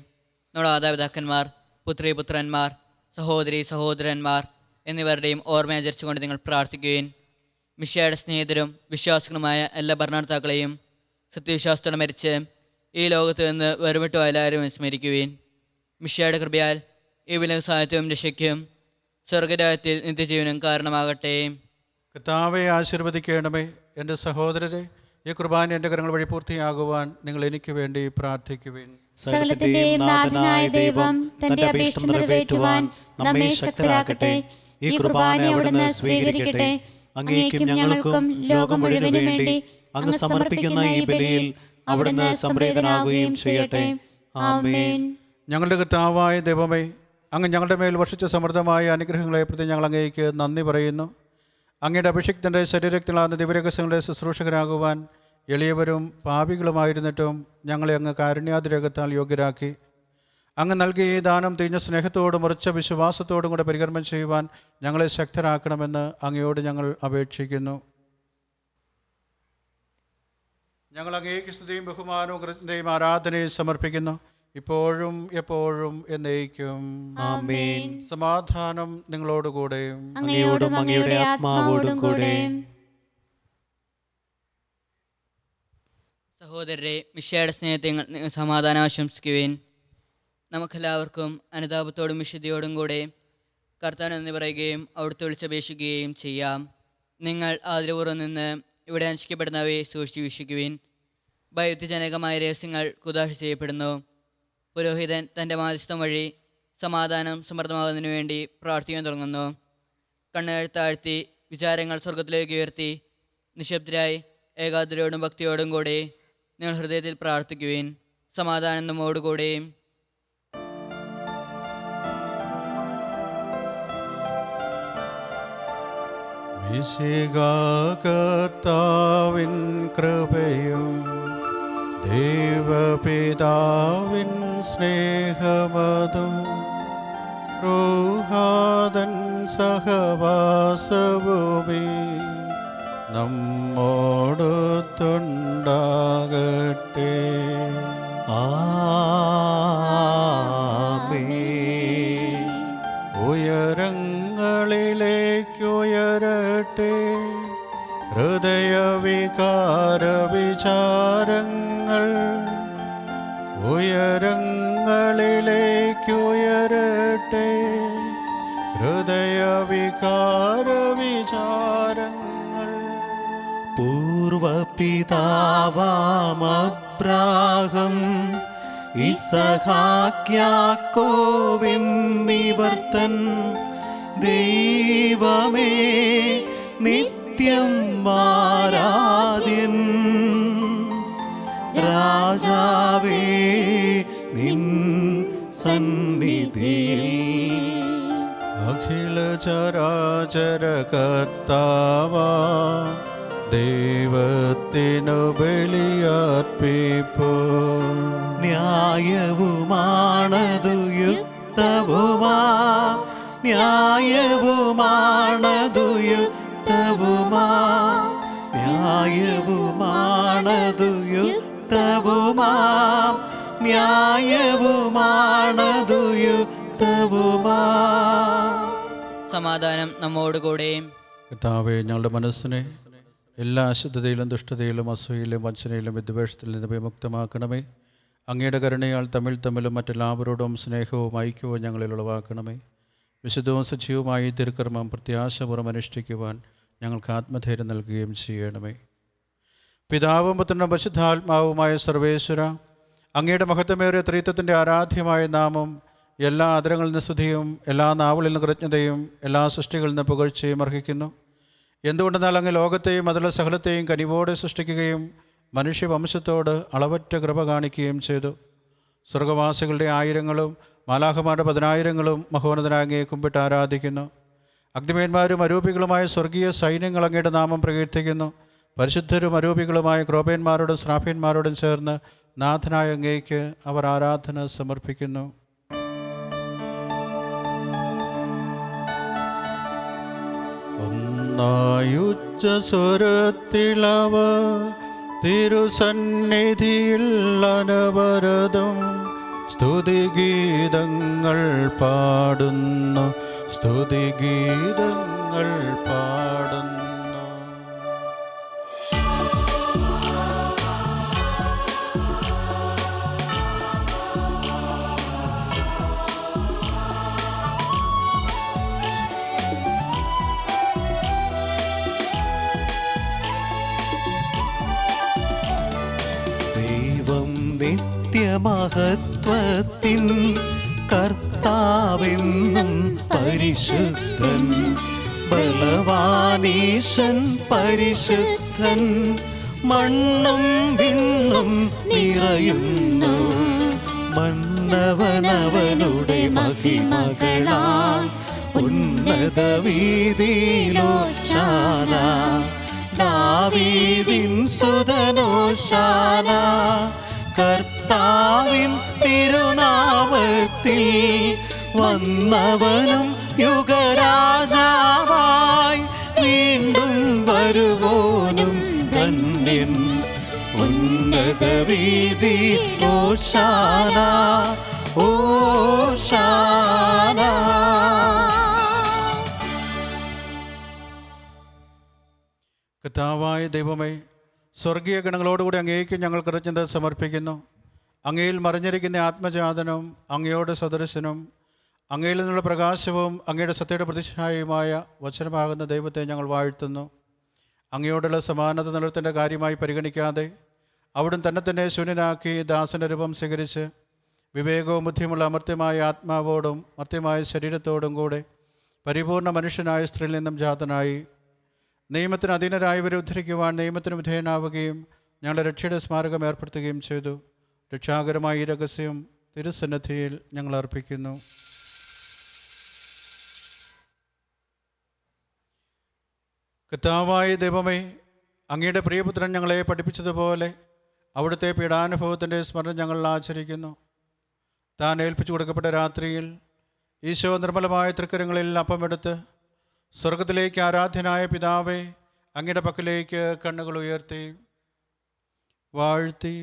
നമ്മുടെ മാതാപിതാക്കന്മാർ, പുത്രിപുത്രന്മാർ, സഹോദരി സഹോദരന്മാർ എന്നിവരുടെയും ഓർമ്മയാചരിച്ചുകൊണ്ട് നിങ്ങൾ പ്രാർത്ഥിക്കുകയും മിശിഹായുടെ സ്നേഹിതരും വിശ്വാസികളുമായ എല്ലാ ഭരണകർത്താക്കളെയും സത്യവിശ്വാസത്തോടെ മരിച്ച് ഈ ലോകത്ത് നിന്ന് വേർപെട്ടു എല്ലാവരും സ്മരിക്കുകയും മിശിഹായുടെ കൃപയാൽ ഈ വില സാഹിത്യവും രക്ഷയ്ക്കും സ്വർഗരാജ്യത്തിൽ നിത്യജീവനും കാരണമാകട്ടെ. കർത്താവെ ആശീർവദിക്കണമേ. എൻ്റെ സഹോദരരെ, ഈ കുർബാന എൻ്റെ കരങ്ങൾ വഴി പൂർത്തിയാകുവാൻ നിങ്ങൾ എനിക്ക് വേണ്ടി പ്രാർത്ഥിക്കുവിൻ. സകലത്തിന്റെയും നാഥനായ ദൈവം തന്റെ അഭീഷ്ടം നിറവേറ്റുവാൻ നമ്മെ ശക്തരാക്കട്ടെ. ഈ കുർബാന അവിടുന്ന് സ്വീകരിക്കട്ടെ. അങ്ങേക്കും ഞങ്ങൾക്കും ലോകം മുഴുവനു വേണ്ടി അങ്ങ് സമർപ്പിക്കുന്ന ഈ ബലിയിൽ അവിടുന്ന് സംപ്രീതനാകുകയും ചെയ്യട്ടെ. ആമേൻ. ഞങ്ങളുടെ കർത്താവായ ദൈവമേ, അങ്ങ് ഞങ്ങളുടെ മേൽ വർഷിച്ച സമൃദ്ധമായ അനുഗ്രഹങ്ങളെ പ്രതി ഞങ്ങൾ അങ്ങേക്ക് നന്ദി പറയുന്നു. അങ്ങയുടെ അഭിഷിക്തൻ്റെ ശരീരത്തിലാകുന്ന ദിവ്യരഹസ്യങ്ങളുടെ ശുശ്രൂഷകരാകുവാൻ എളിയവരും പാപികളുമായിരുന്നിട്ടും ഞങ്ങളെ അങ്ങ് കാരുണ്യാതിരകത്താൽ യോഗ്യരാക്കി. അങ്ങ് നൽകിയ ഈ ദാനം തിരിഞ്ഞ സ്നേഹത്തോടും ഉറച്ച വിശ്വാസത്തോടും കൂടെ പരികർമ്മം ചെയ്യുവാൻ ഞങ്ങളെ ശക്തരാക്കണമെന്ന് അങ്ങയോട് ഞങ്ങൾ അപേക്ഷിക്കുന്നു. ഞങ്ങൾ അങ്ങേക്ക് സ്തുതിയും ബഹുമാനവും കൃത്യതയും ആരാധനയും സമർപ്പിക്കുന്നു, ഇപ്പോഴും എപ്പോഴും എന്നേക്കും. ആമേൻ. സമാധാനം നിങ്ങളോടുകൂടെ. അങ്ങയോടും അങ്ങയുടെ ആത്മാവോടും കൂടെ. സഹോദരരെ, മിശിഹായുടെ സ്നേഹത്തെ നിങ്ങൾ സമാധാനം ആശംസിക്കുവേൻ. നമുക്കെല്ലാവർക്കും അനുതാപത്തോടും വിശുദ്ധിയോടും കൂടെ കർത്താവിന് നന്ദി പറയുകയും അവിടുത്തെ വിളിച്ചപേക്ഷിക്കുകയും ചെയ്യാം. നിങ്ങൾ ആദരപൂർവ്വം നിന്ന് ഇവിടെ അനുഷ്ഠിക്കപ്പെടുന്നവയെ സൂക്ഷിച്ചു വീക്ഷിക്കുവിൻ. ഭയത്തിജനകമായ രഹസ്യങ്ങൾ കുദാശ ചെയ്യപ്പെടുന്നു. പുരോഹിതൻ തൻ്റെ മാധ്യസ്ഥം വഴി സമാധാനം സമൃദ്ധമാകുന്നതിനു വേണ്ടി പ്രാർത്ഥിക്കാൻ തുടങ്ങുന്നു. കണ്ണുകൾ താഴ്ത്തി വിചാരങ്ങൾ സ്വർഗത്തിലേക്ക് ഉയർത്തി നിശബ്ദരായി ഏകാഗ്രതയോടും ഭക്തിയോടും കൂടെ നിങ്ങൾ ഹൃദയത്തിൽ പ്രാർത്ഥിക്കുവിൻ. സമാധാനം നമ്മോടുകൂടെ. കർത്താവിൻ കൃപയും ദൈവപിതാവിൻ സ്നേഹമതും റൂഹാദൻ സഹവാസവുമേ നമ്മോടൊത്തുണ്ടാകട്ടെ. ആമേൻ. ഉയരങ്ങളിലേക്കുയരട്ടെ ഹൃദയവികാര വിചാരങ്ങൾ. ഉയരങ്ങളിലേക്കുയരട്ടെ ഹൃദയവികാര വിചാരങ്ങൾ. പൂർവപിതാവാം അബ്രാഹം ഇസഹാക്യാക്കോവെന്നിവർത്തൻ ദൈവമേ നിത്യം ആരാധ്യൻ. രാജാവേ നിൻ സന്നിധിയിൽ അഖില ചരാചര കർത്താവാ ദൈവത്തിനു ബലിയർപ്പിപ്പോ. ന്യായവുമാണതു യുക്തവുമാ, ന്യായവുമാണതു യുക്തവുമാ, ന്യായവുമാണതു യുക്തവുമാ, ന്യായവുമാണതു യുക്തവുമാ. സമാധാനം നമ്മോടുകൂടെ. കർത്താവേ, ഞങ്ങളുടെ മനസ്സിനെ എല്ലാ അശുദ്ധതയിലും ദുഷ്ടതയിലും അസൂയയിലും വഞ്ചനയിലും വിദ്വേഷത്തിൽ നിന്ന് വിമുക്തമാക്കണമേ. അങ്ങയുടെ കരുണയാൽ തമ്മിലും മറ്റെല്ലാവരോടും സ്നേഹവും ഐക്യവും ഞങ്ങളിൽ ഉളവാക്കണമേ. വിശുദ്ധവും സജീവമായി തിരുക്കർമ്മം പ്രത്യാശപൂർവ്വം അനുഷ്ഠിക്കുവാൻ ഞങ്ങൾക്ക് ആത്മധൈര്യം നൽകുകയും ചെയ്യണമേ. പിതാവും പുത്രനും പരിശുദ്ധാത്മാവുമായ സർവേശ്വര, അങ്ങയുടെ മഹത്വമേറിയ ത്രിത്വത്തിൻ്റെ ആരാധ്യമായ നാമം എല്ലാ ആദരങ്ങളിൽ നിന്ന് സ്തുതിയും എല്ലാ നാവുകളിൽ നിന്ന് കൃതജ്ഞതയും എല്ലാ സൃഷ്ടികളിൽ നിന്ന് പുകഴ്ചയും അർഹിക്കുന്നു. എന്തുകൊണ്ടെന്നാൽ അങ്ങ് ലോകത്തെയും അതിലുള്ള സകലത്തെയും കനിവോടെ സൃഷ്ടിക്കുകയും മനുഷ്യവംശത്തോട് അളവറ്റ കൃപ കാണിക്കുകയും ചെയ്തു. സ്വർഗവാസികളുടെ ആയിരങ്ങളും മാലാഖമാരുടെ 10,000ങ്ങളും മഹോന്നതനായ അങ്ങയെ കുമ്പിട്ട് ആരാധിക്കുന്നു. അഗ്നിമേന്മാരും അരൂപികളുമായ സ്വർഗീയ സൈന്യങ്ങൾ അങ്ങയുടെ നാമം പ്രകീർത്തിക്കുന്നു. പരിശുദ്ധരും അരൂപികളുമായ ക്രോപേന്മാരോടും ശ്രാപ്യന്മാരോടും ചേർന്ന് നാഥനായ അങ്ങേക്ക് അവർ ആരാധന സമർപ്പിക്കുന്നു. ഒന്നായുച്ച സ്വരത്തിലവ തിരുസന്നിധിയിൽ അനവരതം സ്തുതിഗീതങ്ങൾ പാടുന്നു, സ്തുതിഗീതങ്ങൾ പാടുന്നു. നിത്യമഹത്വത്തിൻ കർത്താവെന്നും പരിശുദ്ധൻ, ബലവാനീശൻ പരിശുദ്ധൻ, മണ്ണും വിണ്ണും നിറയുന്നു. മന്നവനവനുടെ മഹിമകളാൽ ഉന്നത വീതിയിലോശാന, ദാവീദിൻ സുതനോശാന. കർത്താവിൻ തിരുനാമത്തിൽ വന്നവനും യുഗരാജാവായി വീണ്ടും വരുവോനും ധന്യൻ. ഉന്നത വീതി ഓശാന, ഓശാന. കർത്താവായ ദൈവമേ, സ്വർഗീയ ഗണങ്ങളോടുകൂടി അങ്ങേക്ക് ഞങ്ങൾ കൃതജ്ഞത സമർപ്പിക്കുന്നു. അങ്ങയിൽ മറിഞ്ഞിരിക്കുന്ന ആത്മജാതനും അങ്ങയോട് സദൃശനും അങ്ങയിൽ നിന്നുള്ള പ്രകാശവും അങ്ങയുടെ സത്യയുടെ പ്രതിച്ഛായയുമായ വചനമാകുന്ന ദൈവത്തെ ഞങ്ങൾ വാഴ്ത്തുന്നു. അങ്ങയോടുള്ള സമാനത നിലത്തിൻ്റെ കാര്യമായി പരിഗണിക്കാതെ അവിടുന്ന് തന്നെ ശൂന്യനാക്കി ദാസൻ്റെ രൂപം സ്വീകരിച്ച് വിവേകവും ബുദ്ധിയുമുള്ള അമർത്യമായ ആത്മാവോടും മർത്യമായ ശരീരത്തോടും കൂടെ പരിപൂർണ മനുഷ്യനായ സ്ത്രീയിൽ നിന്നും ജാതനായി നിയമത്തിന് അധീനരായവരെ ഉദ്ധരിക്കുവാൻ നിയമത്തിന് വിധേയനാവുകയും ഞങ്ങളുടെ രക്ഷയുടെ സ്മാരകം ഏർപ്പെടുത്തുകയും ചെയ്തു. രക്ഷാകരമായ ഈ രഹസ്യം തിരുസന്നിധിയിൽ ഞങ്ങൾ അർപ്പിക്കുന്നു. കർത്താവായ ദൈവമേ, അങ്ങയുടെ പ്രിയപുത്രൻ ഞങ്ങളെ പഠിപ്പിച്ചതുപോലെ അവിടുത്തെ പീഡാനുഭവത്തിൻ്റെ സ്മരണ ഞങ്ങൾ ആചരിക്കുന്നു. താൻ ഏൽപ്പിച്ചു കൊടുക്കപ്പെട്ട രാത്രിയിൽ ഈശോ നിർമ്മലമായ തൃക്കരങ്ങളിൽ അപ്പമെടുത്ത് സ്വർഗത്തിലേക്ക് ആരാധ്യനായ പിതാവേ, അങ്ങയുടെ പക്കലേക്ക് കണ്ണുകൾ ഉയർത്തി വാഴ്ത്തി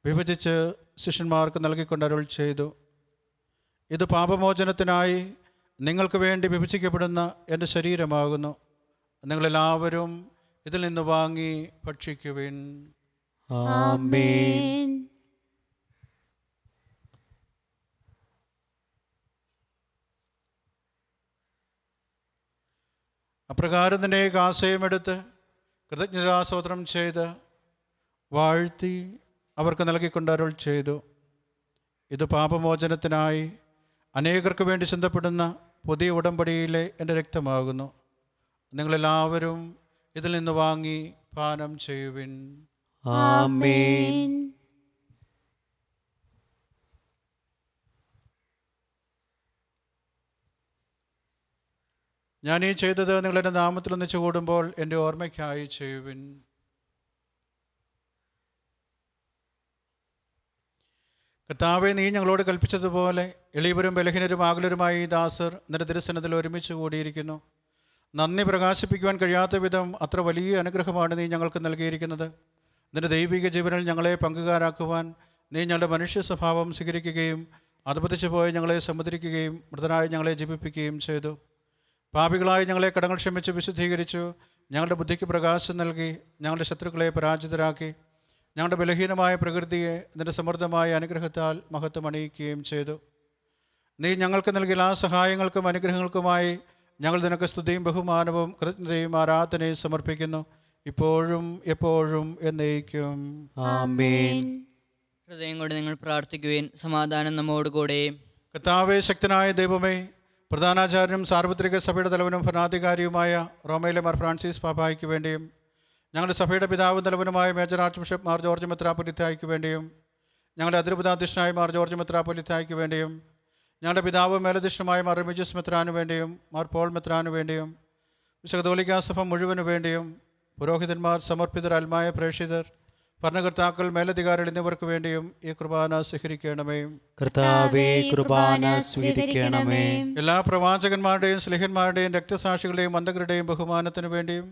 വിഭജിച്ച് ശിഷ്യന്മാർക്ക് നൽകിക്കൊണ്ട് അരുൾ ചെയ്തു. ഇത് പാപമോചനത്തിനായി നിങ്ങൾക്ക് വേണ്ടി വിഭജിക്കപ്പെടുന്ന എൻ്റെ ശരീരമാകുന്നു. നിങ്ങളെല്ലാവരും ഇതിൽ നിന്ന് വാങ്ങി ഭക്ഷിക്കുവിൻ. ആമേൻ. അപ്രകാരം തന്നെ കാസയുമെടുത്ത് കൃതജ്ഞതാസ്തോത്രം ചെയ്ത് വാഴ്ത്തി അവർക്ക് നൽകിക്കൊണ്ട് അരുൾ ചെയ്തു. ഇത് പാപമോചനത്തിനായി അനേകർക്ക് വേണ്ടി ചിന്തപ്പെടുന്ന പുതിയ ഉടമ്പടിയിലെ എൻ്റെ രക്തമാകുന്നു. നിങ്ങളെല്ലാവരും ഇതിൽ നിന്ന് വാങ്ങി പാനം ചെയ്യുവിൻ. ആമേൻ. ഞാൻ ഈ ചെയ്തത് നിങ്ങളെൻ്റെ നാമത്തിൽ ഒന്നിച്ചു കൂടുമ്പോൾ എൻ്റെ ഓർമ്മയ്ക്കായി ചെയ്യുവിൻ. കർത്താവേ, നീ ഞങ്ങളോട് കൽപ്പിച്ചതുപോലെ എളിയവരും ബലഹീനരും ആകുലരുമായി ഈ ദാസർ നിന്റെ തിരുസന്നിധിയിൽ ഒരുമിച്ച് കൂടിയിരിക്കുന്നു. നന്ദി പ്രകാശിപ്പിക്കുവാൻ കഴിയാത്ത വിധം അത്ര വലിയ അനുഗ്രഹമാണ് നീ ഞങ്ങൾക്ക് നൽകിയിരിക്കുന്നത്. നിന്റെ ദൈവിക ജീവനിൽ ഞങ്ങളെ പങ്കുകാരാക്കുവാൻ നീ ഞങ്ങളുടെ മനുഷ്യ സ്വഭാവം സ്വീകരിക്കുകയും അധപതിച്ചു പോയി ഞങ്ങളെ സമുദ്രിക്കുകയും മൃതനായി ഞങ്ങളെ ജീവിപ്പിക്കുകയും ചെയ്തു. പാപികളായി ഞങ്ങളെ കടങ്ങൾ ക്ഷമിച്ച് വിശുദ്ധീകരിച്ചു. ഞങ്ങളുടെ ബുദ്ധിക്ക് പ്രകാശം നൽകി ഞങ്ങളുടെ ശത്രുക്കളെ പരാജിതരാക്കി ഞങ്ങളുടെ ബലഹീനമായ പ്രകൃതിയെ നിന്റെ സമൃദ്ധമായ അനുഗ്രഹത്താൽ മഹത്വം അണിയിക്കുകയും ചെയ്തു. നീ ഞങ്ങൾക്ക് നൽകിയ എല്ലാ സഹായങ്ങൾക്കും അനുഗ്രഹങ്ങൾക്കുമായി ഞങ്ങൾ നിനക്ക് സ്തുതിയും ബഹുമാനവും കൃതജ്ഞതയും ആരാധനയും സമർപ്പിക്കുന്നു. ഇപ്പോഴും എപ്പോഴും എന്നേക്കും. ആമേൻ. ഹൃദയം കൊണ്ട് നിങ്ങൾ പ്രാർത്ഥിക്കുവിൻ. സമാധാനം നമ്മോടുകൂടെ. കർത്താവേ, ശക്തനായ ദൈവമേ, പ്രധാനാചാര്യനും സാർവത്രിക സഭയുടെ തലവനും ഭരണാധികാരിയുമായ റോമയിലെ മാർ ഫ്രാൻസിസ് പാപ്പായ്ക്ക് വേണ്ടിയും ഞങ്ങളുടെ സഭയുടെ പിതാവും തലവനുമായ major archbishop Mar George മെത്രാപ്പൊലീത്തായ്ക്ക് വേണ്ടിയും ഞങ്ങളുടെ അതിരൂപതാധ്യക്ഷനായ മാർ ജോർജ് മെത്രാപ്പൊലീത്തായ്ക്ക് വേണ്ടിയും ഞങ്ങളുടെ പിതാവ് മേലധ്യക്ഷനുമായ മാർ റിമിജിയസ് മെത്രാനു വേണ്ടിയും മാർ പോൾ മെത്രാനു വേണ്ടിയും വിശുദ്ധ കത്തോലിക്കാ സഭ മുഴുവനു വേണ്ടിയും പുരോഹിതന്മാർ, സമർപ്പിതർ, അൽമായ പ്രേക്ഷിതർ, ഭരണകർത്താക്കൾ, മേലധികാരികൾ എന്നിവർക്ക് വേണ്ടിയും ഈ കുർബാന സ്വീകരിക്കണമേ. കർത്താവേ, കുർബാന സ്വീകരിക്കണമേ. എല്ലാ പ്രവാചകന്മാരുടെയും സ്ലിഹന്മാരുടെയും രക്തസാക്ഷികളുടെയും അന്തകരുടെയും ബഹുമാനത്തിനു വേണ്ടിയും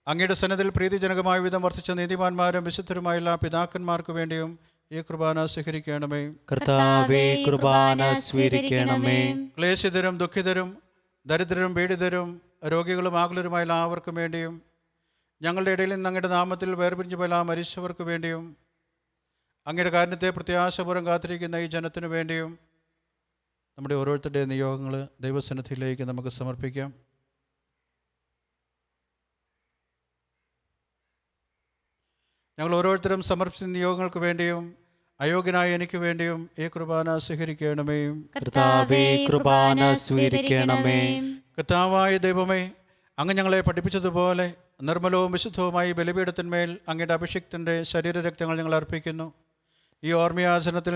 അങ്ങയുടെ സന്നദ്ധയിൽ പ്രീതിജനകമായ വിധം വർദ്ധിച്ച നീതിമാന്മാരും വിശുദ്ധരുമായ എല്ലാ പിതാക്കന്മാർക്ക് വേണ്ടിയും ഈ കുർബാന സ്വീകരിക്കണമേ. കർത്താവേ, കുർബാന സ്വീകരിക്കണമേ. ക്ലേശിതരും ദുഃഖിതരും ദരിദ്രരും പീഡിതരും രോഗികളും ആകുലരുമായ എല്ലാവർക്കും വേണ്ടിയും ഞങ്ങളുടെ ഇടയിൽ നിന്ന് അങ്ങയുടെ നാമത്തിൽ വേർപിരിഞ്ഞു പോയ എല്ലാ മരിച്ചവർക്ക് വേണ്ടിയും അങ്ങയുടെ കാരുണ്യത്തെ പ്രത്യാശപൂർവ്വം കാത്തിരിക്കുന്ന ഈ ജനത്തിനു വേണ്ടിയും നമ്മുടെ ഓരോരുത്തരുടെയും നിയോഗങ്ങൾ ദൈവസന്നിധിയിലേക്ക് നമുക്ക് സമർപ്പിക്കാം. ഞങ്ങൾ ഓരോരുത്തരും സമർപ്പിച്ച നിയോഗങ്ങൾക്ക് വേണ്ടിയും അയോഗ്യനായ എനിക്ക് വേണ്ടിയും ഈ കുർബാന സ്വീകരിക്കണമേ. കർത്താവേ, കുർബാന സ്വീകരിക്കണമേ. കർത്താവായ ദൈവമേ, അങ്ങ് ഞങ്ങളെ പഠിപ്പിച്ചതുപോലെ നിർമ്മലവും വിശുദ്ധവുമായി ബലിപീഠത്തിന്മേൽ അങ്ങയുടെ അഭിഷിക്തൻ്റെ ശരീരരക്തങ്ങൾ ഞങ്ങൾ അർപ്പിക്കുന്നു. ഈ ഓർമ്മയാചരണത്തിൽ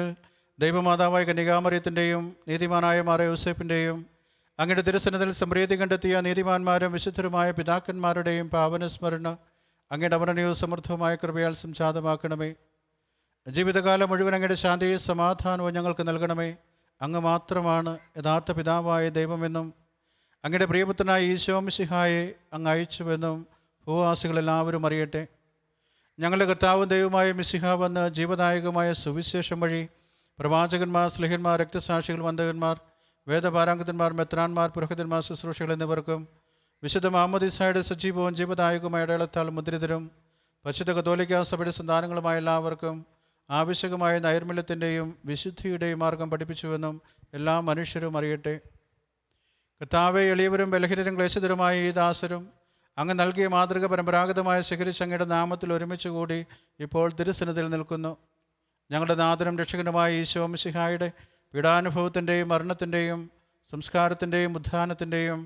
ദൈവമാതാവായ കന്യകാമറിയത്തിൻ്റെയും നീതിമാനായ മാർ യോസേപ്പിൻ്റെയും അങ്ങയുടെ തിരുസന്നിധിയിൽ സംപ്രീതി കണ്ടെത്തിയ നീതിമാന്മാരും വിശുദ്ധരുമായ പിതാക്കന്മാരുടെയും പാവനസ്മരണ അങ്ങയുടെ അമരണീയവും സമൃദ്ധവുമായ കൃപയാൽ സംജാതമാക്കണമേ. ജീവിതകാലം മുഴുവൻ അങ്ങയുടെ ശാന്തിയും സമാധാനവും ഞങ്ങൾക്ക് നൽകണമേ. അങ്ങ് മാത്രമാണ് യഥാർത്ഥ പിതാവായ ദൈവമെന്നും അങ്ങയുടെ പ്രിയപുത്രനായ ഈശോ മിശിഹായെ അങ്ങ് അയച്ചുവെന്നും ഭൂവാസികളെല്ലാവരും അറിയട്ടെ. ഞങ്ങളുടെ കർത്താവും ദൈവമായ മിശിഹ വന്ന് ജീവദായകമായ സുവിശേഷം വഴി പ്രവാചകന്മാർ, സ്ലിഹന്മാർ, രക്തസാക്ഷികൾ, വന്ദകന്മാർ, വേദപാരാംഗതന്മാർ, മെത്രാന്മാർ, പുരോഹിതന്മാർ, ശുശ്രൂഷകൾ എന്നിവർക്കും വിശുദ്ധ മാമോദീസായുടെ സജീവവും ജീവദായകമായ അടയാളത്താൽ മുദ്രിതരും പരിശുദ്ധ കത്തോലിക്കാ സഭയുടെ സന്താനങ്ങളുമായ എല്ലാവർക്കും ആവശ്യകമായ നൈർമല്യത്തിൻ്റെയും വിശുദ്ധിയുടെയും മാർഗം പഠിപ്പിച്ചുവെന്നും എല്ലാ മനുഷ്യരും അറിയട്ടെ. കർത്താവെ, എളിയവരും ബലഹീനരും ക്ലേശിതരുമായ ഈ ദാസരും അങ്ങ് നൽകിയ മാതൃക പരമ്പരാഗതമായ സ്വീകരിച്ച് അങ്ങയുടെ നാമത്തിൽ ഒരുമിച്ച് കൂടി ഇപ്പോൾ തിരുസന്നിധിയിൽ നിൽക്കുന്നു. ഞങ്ങളുടെ നാഥനും രക്ഷകനുമായ ഈശോ മിശിഹായുടെ പീഡാനുഭവത്തിൻ്റെയും മരണത്തിൻ്റെയും സംസ്കാരത്തിൻ്റെയും ഉത്ഥാനത്തിൻ്റെയും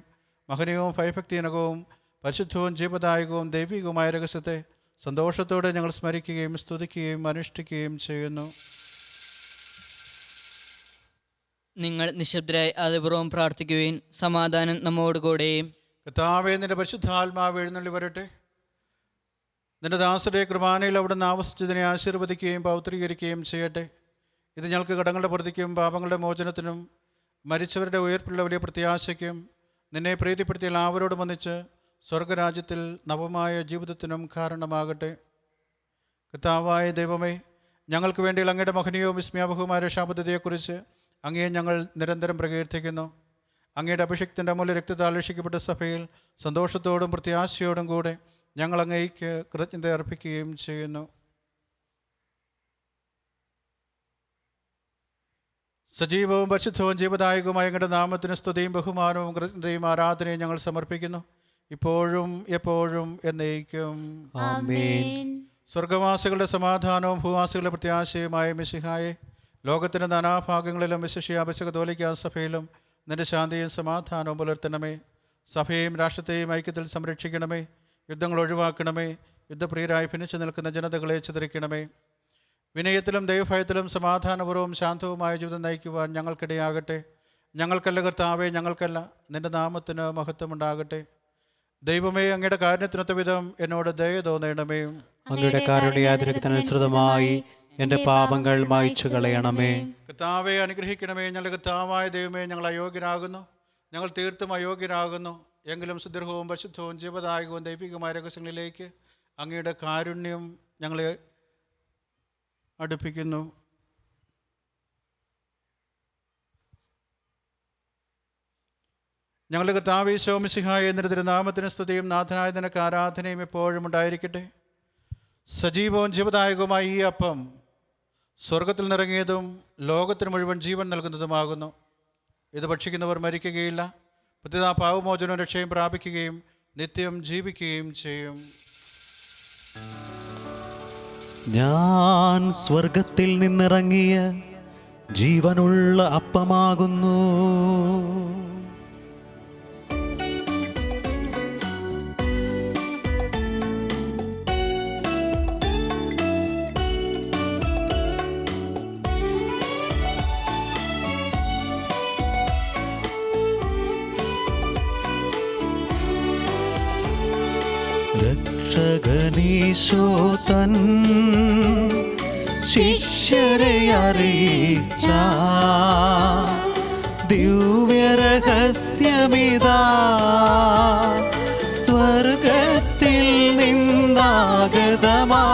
മഹനീയവും ഭയഭക്തിജനകവും പരിശുദ്ധവും ജീവദായകവും ദൈവികവുമായ രഹസ്യത്തെ സന്തോഷത്തോടെ ഞങ്ങൾ സ്മരിക്കുകയും സ്തുതിക്കുകയും അനുഷ്ഠിക്കുകയും ചെയ്യുന്നു. നിങ്ങൾ നിശബ്ദരായി ആദരപൂർവ്വം പ്രാർത്ഥിക്കുവിൻ. സമാധാനം നമ്മോടുകൂടെ. കർത്താവേ, നിന്റെ പരിശുദ്ധാത്മാവ് എഴുന്നള്ളി വരട്ടെ. നിന്റെ ദാസരുടെ കുർബാനയിൽ അവിടുന്ന് ആവസിച്ചതിനെ ആശീർവദിക്കുകയും പൗത്രീകരിക്കുകയും ചെയ്യട്ടെ. ഇത് ഞങ്ങൾക്ക് കടങ്ങളുടെ പ്രതിക്കും പാപങ്ങളുടെ മോചനത്തിനും മരിച്ചവരുടെ ഉയർപ്പുള്ള വലിയ പ്രത്യാശയ്ക്കും നിന്നെ പ്രീതിപ്പെടുത്തിയ എല്ലാവരോടും ഒന്നിച്ച് സ്വർഗരാജ്യത്തിൽ നവമായ ജീവിതത്തിനും കാരണമാകട്ടെ. കർത്താവായ ദൈവമേ, ഞങ്ങൾക്ക് വേണ്ടിയുള്ള അങ്ങയുടെ മഹനീയവും വിസ്മയാവഹവുമായ രക്ഷാപദ്ധതിയെക്കുറിച്ച് അങ്ങയെ ഞങ്ങൾ നിരന്തരം പ്രകീർത്തിക്കുന്നു. അങ്ങയുടെ അഭിഷിക്തൻ്റെ അമൂല്യ രക്തത്താൽ രക്ഷിക്കപ്പെട്ട സഭയിൽ സന്തോഷത്തോടും പ്രത്യാശയോടും കൂടെ ഞങ്ങൾ അങ്ങേക്ക് കൃതജ്ഞത അർപ്പിക്കുകയും ചെയ്യുന്നു. സജീവവും പരിശുദ്ധവും ജീവദായകവുമായ അങ്ങയുടെ നാമത്തിന് സ്തുതിയും ബഹുമാനവും കൃതജ്ഞതയും ആരാധനയും ഞങ്ങൾ സമർപ്പിക്കുന്നു, ഇപ്പോഴും എപ്പോഴും എന്നേക്കും. ആമേൻ. സ്വർഗവാസികളുടെ സമാധാനവും ഭൂവാസികളുടെ പ്രത്യാശയുമായ മിശിഹായെ, ലോകത്തിൻ്റെ നാനാഭാഗങ്ങളിലും വിശിഷ്യ കത്തോലിക്കാ സഭയിലും നിന്റെ ശാന്തിയും സമാധാനവും പുലർത്തണമേ. സഭയെയും രാഷ്ട്രത്തെയും ഐക്യത്തിൽ സംരക്ഷിക്കണമേ. യുദ്ധങ്ങൾ ഒഴിവാക്കണമേ. യുദ്ധപ്രിയരായി ഭിന്നിച്ചു നിൽക്കുന്ന ജനതകളെ ചിതറിക്കണമേ. വിനയത്തിലും ദൈവഭയത്തിലും സമാധാനപൂർവ്വം ശാന്തവുമായ ജീവിതം നയിക്കുവാൻ ഞങ്ങൾക്കിടയാകട്ടെ. ഞങ്ങൾക്കല്ല കർത്താവേ, ഞങ്ങൾക്കല്ല, നിന്റെ നാമത്തിന് മഹത്വമുണ്ടാകട്ടെ. ദൈവമേ, അങ്ങയുടെ കാരുണ്യത്തിനൊത്ത വിധം എന്നോട് ദയ തോന്നണമേ. അങ്ങയുടെ കാരുണ്യാതിരക്തനുസൃതമായി എൻ്റെ പാപങ്ങൾ മായ്ച്ചു കളയണമേ. കർത്താവെ അനുഗ്രഹിക്കണമേ. ഞങ്ങളുടെ കർത്താവായ ദൈവമേ, ഞങ്ങൾ അയോഗ്യരാകുന്നു, ഞങ്ങൾ തീർത്തും അയോഗ്യരാകുന്നു. എങ്കിലും സുദീർഘവും പരിശുദ്ധവും ജീവദായകവും ദൈവികമായ രഹസ്യങ്ങളിലേക്ക് അങ്ങയുടെ കാരുണ്യം ഞങ്ങളെ അടുപ്പിക്കുന്നു. ഞങ്ങളുടെ കർത്താവേ ഈശോ മിശിഹായെ, നിന്റെ തിരുനാമത്തിന് സ്തുതിയും നാഥനായ നിനക്ക് ആരാധനയും എപ്പോഴും ഉണ്ടായിരിക്കട്ടെ. സജീവവും ജീവദായകവുമായ ഈ അപ്പം സ്വർഗത്തിൽ നിറങ്ങിയതും ലോകത്തിന് മുഴുവൻ ജീവൻ നൽകുന്നതുമാകുന്നു. ഇത് ഭക്ഷിക്കുന്നവർ മരിക്കുകയില്ല, പ്രത്യേക പാവമോചനവും രക്ഷയും പ്രാപിക്കുകയും നിത്യം ജീവിക്കുകയും ചെയ്യും. ഞാൻ സ്വർഗത്തിൽ നിന്നിറങ്ങിയ ജീവനുള്ള അപ്പമാകുന്നു. രക്ഷകനീശോ തൻ ശിഷ്യരെ അറിയിച്ച ദിവ്യരഹസ്യമിതാ സ്വർഗത്തിൽ നിന്നാഗതമാ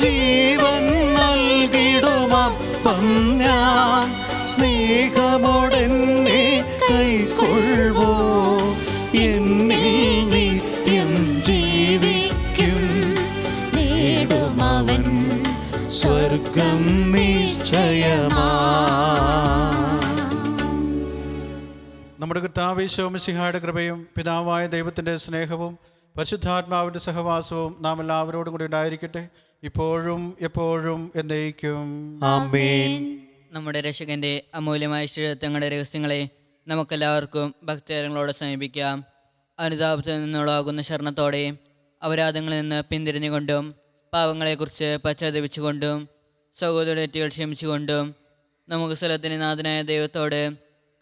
ജീവൻ നൽകിടുമപ്പം ഞാൻ സ്നേഹമോടെന്നെ കൈക്കൊള്ളുവോ എന്നിൽ നിത്യം ജീവിക്കും നേടുമവൻ സ്വർഗം നിശ്ചയമാ. നമ്മുടെ കർത്താവ് ഈശോ മിശിഹായുടെ കൃപയും പിതാവായ ദൈവത്തിൻ്റെ സ്നേഹവും പരിശുദ്ധാത്മാവിൻ്റെ സഹവാസവും നാം എല്ലാവരോടും കൂടി ഉണ്ടായിരിക്കട്ടെ, ഇപ്പോഴും എപ്പോഴും എന്നേക്കും. ആമേൻ. നമ്മുടെ രക്ഷകന്റെ അമൂല്യമായ ശരീരത്തങ്ങളുടെ രഹസ്യങ്ങളെ നമുക്കെല്ലാവർക്കും ഭക്തജനങ്ങളോട് സമീപിക്കാം. അനുതാപത്തിൽ നിന്നുള്ളാകുന്ന ശരണത്തോടെ അപരാധങ്ങളിൽ നിന്ന് പിന്തിരിഞ്ഞുകൊണ്ടും പാവങ്ങളെക്കുറിച്ച് പശ്ചാത്തപിച്ചുകൊണ്ടും സഹോദരതെറ്റുകൾ ക്ഷമിച്ചുകൊണ്ടും നമുക്ക് സ്ഥലത്തിന് നാഥനായ ദൈവത്തോട്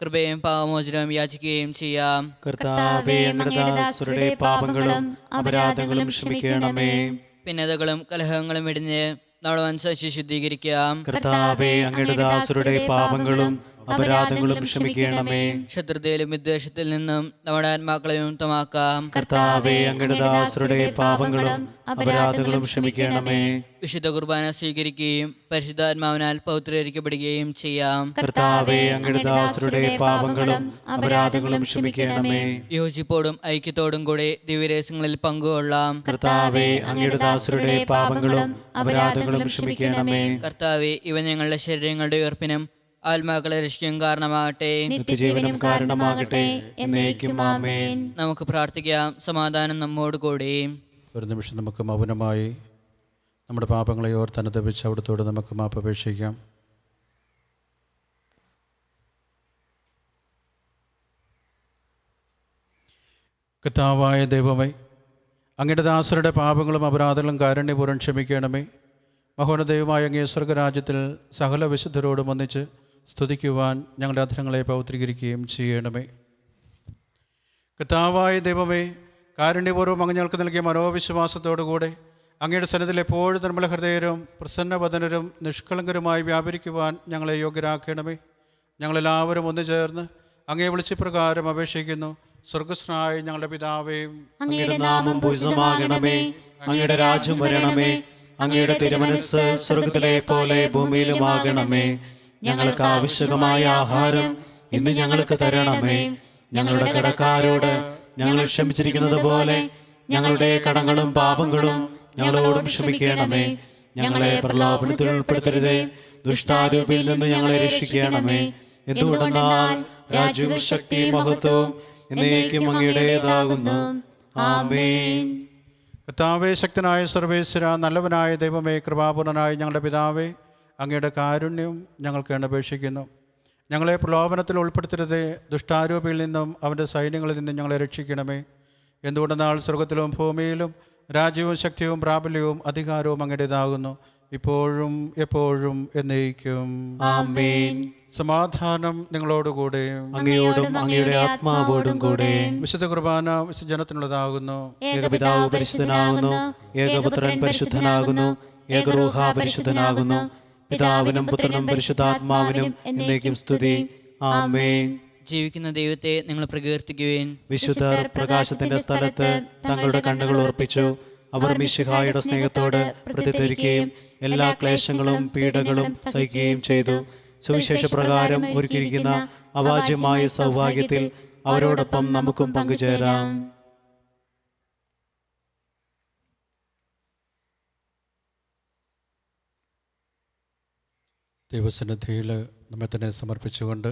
കൃപയും പാവമോചനവും യാചിക്കുകയും ചെയ്യാം. കർത്താവേ, അങ്ങയുടെ ദാസരുടെ പാപങ്ങളും അപരാധങ്ങളും ക്ഷമിക്കണമേ. ഭിന്നതകളും കലഹങ്ങളും വെടിഞ്ഞ് നമ്മളനുസരിച്ച് ശുദ്ധീകരിക്കാം. കർത്താവേ, അങ്ങയുടെ ദാസരുടെ പാപങ്ങളും അപരാധങ്ങളും ക്ഷമിക്കണമേ. ശത്രുതയിലും വിദ്വേഷത്തിൽ നിന്നും നമ്മുടെ ആത്മാക്കളെ മുക്തമാക്കാം. കർത്താവേ, അങ്ങയുടെ ദാസരുടെ പാപങ്ങളും അപരാധങ്ങളും ക്ഷമിക്കണമേ. വിശുദ്ധ കുർബാന സ്വീകരിക്കുകയും പരിശുദ്ധാത്മാവിനാൽ പൗത്രീകരിക്കപ്പെടുകയും ചെയ്യാം. കർത്താവേ, അങ്ങയുടെ ദാസരുടെ പാപങ്ങളും അപരാധങ്ങളും ക്ഷമിക്കണമേ. യോജിപ്പോടും ഐക്യത്തോടും കൂടി ദിവ്യരഹസ്യങ്ങളിൽ പങ്കുകൊള്ളാം. കർത്താവേ, അങ്ങയുടെ ദാസരുടെ പാപങ്ങളും അപരാധങ്ങളും ക്ഷമിക്കണമേ. കർത്താവേ, ഇവ ഞങ്ങളുടെ ശരീരങ്ങളുടെ ഉയർപ്പിനും ആത്മാക്കളെ രക്ഷിക്കും കാരണമാകട്ടെ, നിത്യജീവനും കാരണമാകട്ടെ എന്നേക്കും. ആമേൻ. നമുക്ക് പ്രാർത്ഥിക്കാം. സമാധാനം നമ്മോട് കൂടി. ഒരു നിമിഷം നമുക്ക് മൗനമായി നമ്മുടെ പാപങ്ങളെ ഓർത്ത് അനുതപിച്ച് അവിടുത്തോട് നമുക്ക് മാപ്പപേക്ഷിക്കാം. കർത്താവായ ദൈവമേ, അങ്ങയുടെ ദാസരുടെ പാപങ്ങളും അപരാധങ്ങളും കാരുണ്യപൂർവ്വം ക്ഷമിക്കണമേ. മഹോന്നതയുമായ അങ്ങേ സ്വർഗരാജ്യത്തിൽ സകല വിശുദ്ധരോടും ഒന്നിച്ച് സ്തുതിക്കുവാൻ ഞങ്ങളുടെ അധരങ്ങളെ പൗത്രീകരിക്കുകയും ചെയ്യണമേ. കർത്താവായ ദൈവമേ, കാരുണ്യപൂർവ്വം അങ്ങ് ഞങ്ങൾക്ക് നൽകിയ മനോവിശ്വാസത്തോടുകൂടെ അങ്ങയുടെ സന്നിധിയിൽ എപ്പോഴും നിർമ്മല ഹൃദയരും പ്രസന്നവദനരും നിഷ്കളങ്കരുമായി വ്യാപരിക്കുവാൻ ഞങ്ങളെ യോഗ്യരാക്കണമേ. ഞങ്ങളെല്ലാവരും ഒന്നു ചേർന്ന് അങ്ങയെ വിളിച്ചപ്രകാരം അപേക്ഷിക്കുന്നു. സ്വർഗസ്നായ ഞങ്ങളുടെ പിതാവേ, അങ്ങയുടെ നാമം പൂജിതമാകണമേ. അങ്ങയുടെ രാജ്യം വരണമേ. അങ്ങയുടെ തിരുമനസ്സ് സ്വർഗത്തിലെ പോലെ ഭൂമിയിലുമാകണമേ. ഞങ്ങൾക്ക് ആവശ്യമായ ആഹാരം ഇന്ന് ഞങ്ങൾക്ക് തരണമേ. ഞങ്ങളുടെ കടക്കാരോട് ഞങ്ങൾ ക്ഷമിച്ചിരിക്കുന്നത് പോലെ ഞങ്ങളുടെ കടങ്ങളും പാപങ്ങളും ഞങ്ങളോടും ക്ഷമിക്കണമേ. ഞങ്ങളെ പ്രലോഭനത്തിൽ ഉൾപ്പെടുത്തരുതേ, ദുഷ്ടാരൂപിയിൽ നിന്ന് ഞങ്ങളെ രക്ഷിക്കണമേ. എന്തുകൊണ്ടെന്നാൽ രാജ്യവും ശക്തിയും മഹത്വവും എന്നേക്കും അങ്ങയുടേതാകുന്നു. ആമേൻ. കർത്താവേ, ശക്തനായ സർവേശ്വര, നല്ലവനായ ദൈവമേ, കൃപാപൂർണനായ ഞങ്ങളുടെ പിതാവേ, അങ്ങയുടെ കാരുണ്യം ഞങ്ങൾക്ക് അപേക്ഷിക്കുന്നു. ഞങ്ങളെ പ്രലോഭനത്തിൽ ഉൾപ്പെടുത്തരുതേ, ദുഷ്ടാരൂപിയിൽ നിന്നും അവൻ്റെ സൈന്യങ്ങളിൽ നിന്നും ഞങ്ങളെ രക്ഷിക്കണമേ. എന്തുകൊണ്ടെന്നാൽ സ്വർഗത്തിലും ഭൂമിയിലും രാജ്യവും ശക്തിയും പ്രാബല്യവും അധികാരവും അങ്ങയുടേതാകുന്നു, ഇപ്പോഴും എപ്പോഴും എന്നേക്കും. ആമേൻ. സമാധാനം നിങ്ങളോടുകൂടെ, അങ്ങയോടും അങ്ങയുടെ ആത്മാവോടും കൂടെ. വിശുദ്ധ കുർബാന വിശുദ്ധജനത്തിനുള്ളതാകുന്നു. ഏകപിതാവ് പരിശുദ്ധനാകുന്നു, ഏകപുത്രൻ പരിശുദ്ധനാകുന്നു, ഏകറൂഹ പരിശുദ്ധനാകുന്നു. പിതാവിനും പുത്രനും പരിശുദ്ധാത്മാവിനും എന്നേക്കും സ്തുതി. ആമേൻ. ജീവിക്കുന്ന ദൈവത്തെ നിങ്ങൾ പ്രകീർത്തിക്കുവിൻ. വിശുദ്ധർ പ്രകാശത്തിന്റെ സ്ഥലത്ത് തങ്ങളുടെ കണ്ണുകൾ ഉറപ്പിച്ചു. അവർ മിശിഹായുടെ സ്നേഹത്തോട് പ്രതിധരിക്കുകയും എല്ലാ ക്ലേശങ്ങളും പീഡകളും സഹിക്കുകയും ചെയ്തു. സുവിശേഷ പ്രകാരം ഒരുക്കിയിരിക്കുന്ന അവാച്യമായ സൗഭാഗ്യത്തിൽ അവരോടൊപ്പം നമുക്കും പങ്കുചേരാം. ദൈവസന്നിധിയിൽ നമ്മെ തന്നെ സമർപ്പിച്ചുകൊണ്ട്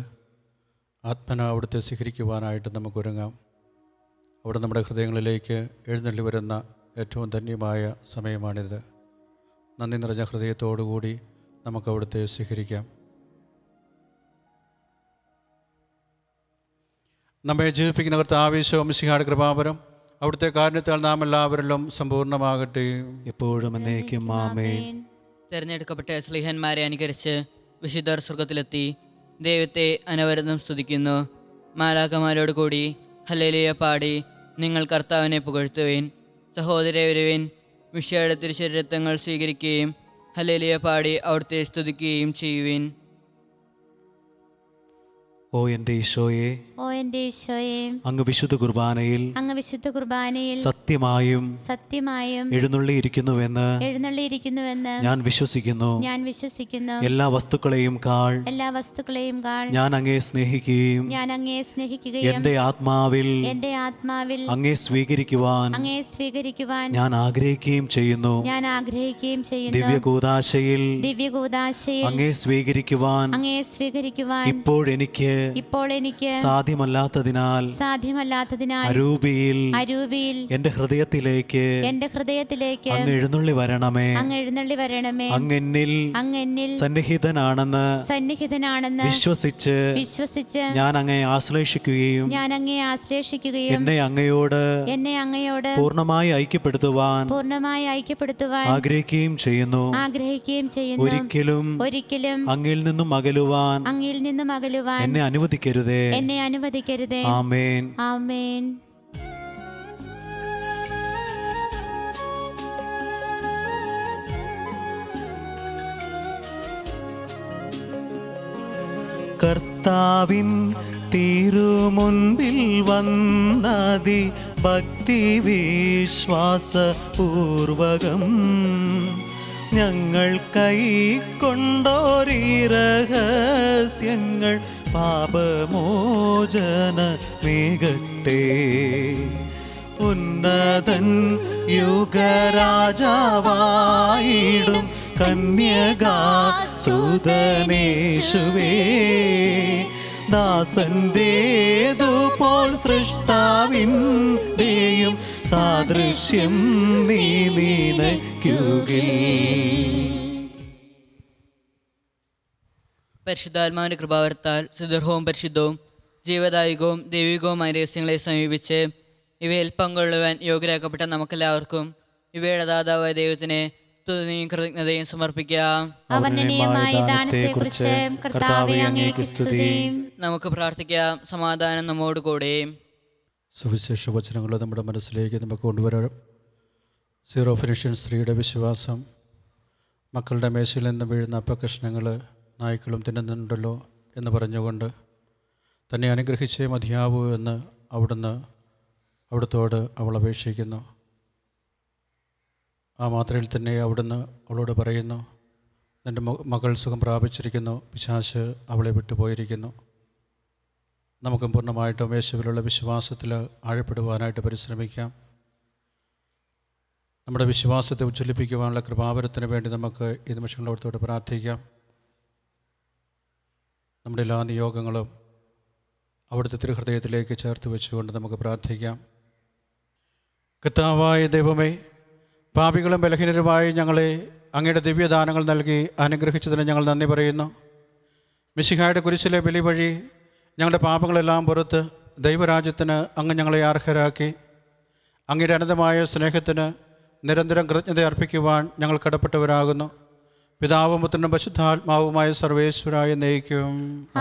ആത്മന അവിടുത്തെ സ്വീകരിക്കുവാനായിട്ട് നമുക്കൊരുങ്ങാം. അവിടെ നമ്മുടെ ഹൃദയങ്ങളിലേക്ക് എഴുന്നള്ളി വരുന്ന ഏറ്റവും ധന്യമായ സമയമാണിത്. നന്ദി നിറഞ്ഞ ഹൃദയത്തോടുകൂടി നമുക്ക് അവിടുത്തെ സ്വീകരിക്കാം. നമ്മെ ജീവിപ്പിക്കുന്ന കർത്താവേ മിശിഹായുടെ കൃപാവരം അവിടുത്തെ കാരുണ്യത്താൽ നാം എല്ലാവരിലും സമ്പൂർണ്ണമാകട്ടെ, എപ്പോഴും എന്നേക്കും ആമേൻ. തിരഞ്ഞെടുക്കപ്പെട്ട സ്ലീഹന്മാരെ അനുകരിച്ച് വിശുദ്ധർ സ്വർഗത്തിലെത്തി ദൈവത്തെ അനവരതം സ്തുതിക്കുന്നു. മാലാഖമാരോട് കൂടി ഹല്ലേലൂയ പാടി നിങ്ങൾ കർത്താവിനെ പുകഴ്ത്തുവിൻ. സഹോദരരെ വരുവിൻ, മിശിഹായുടെ തിരുശരീരത്വങ്ങൾ സ്വീകരിക്കുകയും ഹല്ലേലൂയ പാടി അവിടുത്തെ സ്തുതിക്കുകയും ചെയ്യുവിൻ. ഓ എൻ്റെ ഈശോയെ, ഓ എൻ്റെ ഈശോയെ, അങ്ങ് വിശുദ്ധ കുർബാനയിൽ സത്യമായും എഴുന്നള്ളിയിരിക്കുന്നുവെന്ന് ഞാൻ വിശ്വസിക്കുന്നു. എല്ലാ വസ്തുക്കളെയും കാൾ ഞാൻ അങ്ങയെ സ്നേഹിക്കുകയും എൻ്റെ ആത്മാവിൽ അങ്ങയെ സ്വീകരിക്കുവാൻ ഞാൻ ആഗ്രഹിക്കുകയും ചെയ്യുന്നു. ദിവ്യകൂദാശയിൽ അങ്ങയെ സ്വീകരിക്കുവാൻ ഇപ്പോഴെനിക്ക് സാധ്യമല്ലാത്തതിനാൽ അരൂപിയിൽ എന്റെ ഹൃദയത്തിലേക്ക് അങ്ങ് എഴുന്നള്ളി വരണമേ. അങ്ങെന്നിൽ സന്നിഹിതനാണെന്ന് വിശ്വസിച്ച് ഞാൻ അങ്ങയെ ആശ്ലേഷിക്കുകയും എന്നെ അങ്ങയോട് പൂർണ്ണമായി ഐക്യപ്പെടുത്തുവാൻ ആഗ്രഹിക്കുകയും ചെയ്യുന്നു. ഒരിക്കലും അങ്ങിൽ നിന്നും അകലുവാൻ എന്നെ അനുവദിക്കരുതേ. ആമേൻ. ആമേൻ. കർത്താവിൻ തിരുമുൻപിൽ വന്നതി ഭക്തി വിശ്വാസപൂർവകം ഞങ്ങൾ കൈക്കൊണ്ടോരീ രഹസ്യങ്ങൾ പാപമോചനമേകട്ടെ. ഉന്നതൻ യുഗരാജാവായിടും കന്യകാസുതനേശുവേ, ദാസന്റേതുപോൽ സൃഷ്ടാവിന്റെയും സാദൃശ്യം നീ നിനയ്ക്കുകിൽ. പരിശുദ്ധാത്മാവിന്റെ കൃപാവരത്താൽ സുദർഹവും പരിശുദ്ധവും ജീവദായകവും ദൈവികവുമായ രഹസ്യങ്ങളെ സമീപിച്ച് ഇവയിൽ പങ്കുകൊള്ളുവാൻ യോഗ്യരാക്കപ്പെട്ട നമുക്കെല്ലാവർക്കും ഇവയുടെ ദാതാവായ ദൈവത്തിന് സ്തുതിയും കൃതജ്ഞതയും സമർപ്പിക്കാം. നമുക്ക് പ്രാർത്ഥിക്കാം. സമാധാനം നമ്മോട് കൂടെ. സുവിശേഷ വചനങ്ങൾ നമ്മുടെ മനസ്സിലേക്ക് നമുക്ക് കൊണ്ടുവരാം. സീറോ ഫിനിഷ്യൻ സ്ത്രീയുടെ വിശ്വാസം. മക്കളുടെ മേശയിൽ നിന്ന് വീഴുന്ന അപ്പകഷ്ണങ്ങൾ നായ്ക്കളും തിന്നുന്നുണ്ടല്ലോ എന്ന് പറഞ്ഞുകൊണ്ട് തന്നെ അനുഗ്രഹിച്ചേ മതിയാവൂ എന്ന് അവിടുത്തോട് അവൾ അപേക്ഷിക്കുന്നു. ആ മാത്രയിൽ തന്നെ അവിടുന്ന് അവളോട് പറയുന്നു, നിൻ്റെ മകൾ സുഖം പ്രാപിച്ചിരിക്കുന്നു, പിശാച് അവളെ വിട്ടുപോയിരിക്കുന്നു. നമുക്കും പൂർണ്ണമായിട്ടും യേശുവിലുള്ള വിശ്വാസത്തിൽ ആഴപ്പെടുവാനായിട്ട് പരിശ്രമിക്കാം. നമ്മുടെ വിശ്വാസത്തെ ഉജ്ജ്വലിപ്പിക്കുവാനുള്ള കൃപാവരത്തിന് വേണ്ടി നമുക്ക് ഈ നിമിഷങ്ങൾ അവിടുത്തോട് പ്രാർത്ഥിക്കാം. നമ്മുടെ എല്ലാ നിയോഗങ്ങളും അവിടുത്തെ തിരുഹൃദയത്തിലേക്ക് ചേർത്ത് വെച്ചുകൊണ്ട് നമുക്ക് പ്രാർത്ഥിക്കാം. കർത്താവായ ദൈവമേ, പാപികളും ബലഹീനരുമായി ഞങ്ങളെ അങ്ങയുടെ ദിവ്യദാനങ്ങൾ നൽകി അനുഗ്രഹിച്ചതിന് ഞങ്ങൾ നന്ദി പറയുന്നു. മിശിഹായുടെ കുരിശിലെ ബലി വഴി ഞങ്ങളുടെ പാപങ്ങളെല്ലാം പുറത്ത് ദൈവരാജ്യത്തിന് അങ്ങ് ഞങ്ങളെ അർഹരാക്കി. അങ്ങയുടെ അനന്തമായ സ്നേഹത്തിന് നിരന്തരം കൃതജ്ഞത അർപ്പിക്കുവാൻ ഞങ്ങൾ കടപ്പെട്ടവരാകുന്നു. പിതാവും പുത്രനും പരിശുദ്ധാത്മാവുമായ സർവേശ്വരായ നയിക്കും.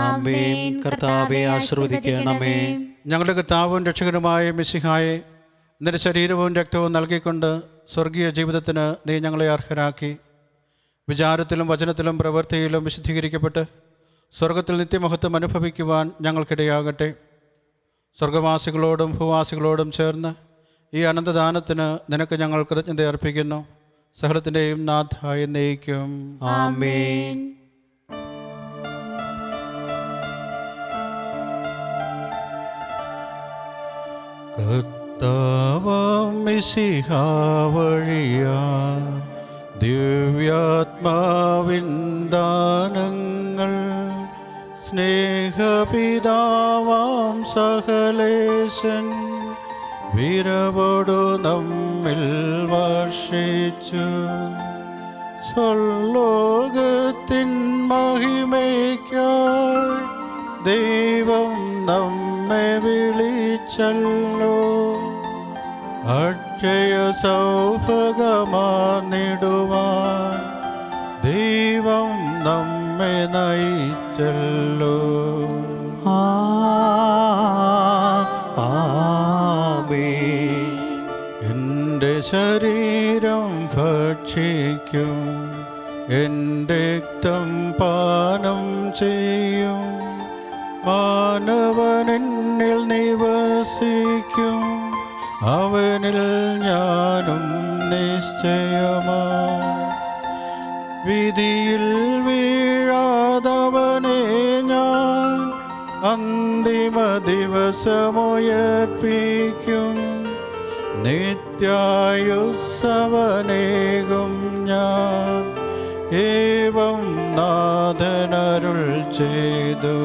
ആമേൻ. കർത്താവേ ആശീർവദിക്കണമേ. ഞങ്ങളുടെ കർത്താവും രക്ഷകനുമായ മിശിഹായെ നിന്റെ ശരീരവും രക്തവും നൽകിക്കൊണ്ട് സ്വർഗീയ ജീവിതത്തിന് നീ ഞങ്ങളെ അർഹരാക്കി. വിചാരത്തിലും വചനത്തിലും പ്രവൃത്തിയിലും വിശുദ്ധീകരിക്കപ്പെട്ട് സ്വർഗത്തിൽ നിത്യമഹത്വം അനുഭവിക്കുവാൻ ഞങ്ങൾക്കിടയാകട്ടെ. സ്വർഗവാസികളോടും ഭൂവാസികളോടും ചേർന്ന് ഈ അനന്തദാനത്തിന് നിനക്ക് ഞങ്ങൾ കൃതജ്ഞത അർപ്പിക്കുന്നു. സകലത്തിൻ്റെയും നാഥായ നയിക്കും. ആമേൻ. കർത്താവാം മിശിഹാ വഴിയാ ദിവ്യാത്മാവിൻ ദാനങ്ങൾ സ്നേഹപിതാവാം സകലേശൻ വീരവോടു നമ്മിൽ വർഷിച്ചു. സ്വർലോകത്തിൻ മഹിമയ്ക്കായി ദൈവം നമ്മെ വിളിച്ചല്ലോ. അക്ഷയ സൗഭഗമാർന്നിടുവാൻ ദൈവം നമ്മെ നയിച്ചല്ലോ. ആമേൻ. എൻ്റെ ശരീരം ഭക്ഷിക്കും, എൻ്റെ രക്തം പാനം ചെയ്യും. മാനവനെന്നിൽ നിവസിക്കും, അവനിൽ ഞാനും നിശ്ചയമായി. വിധിയിൽ വീഴാതവനെ ഞാൻ അന്തിമ ദിവസമുയർപ്പിക്കും. നിത്യായുസ്സവനേകും ഞാൻ, ഏവം നാഥനരുൾ ചെയ്തു.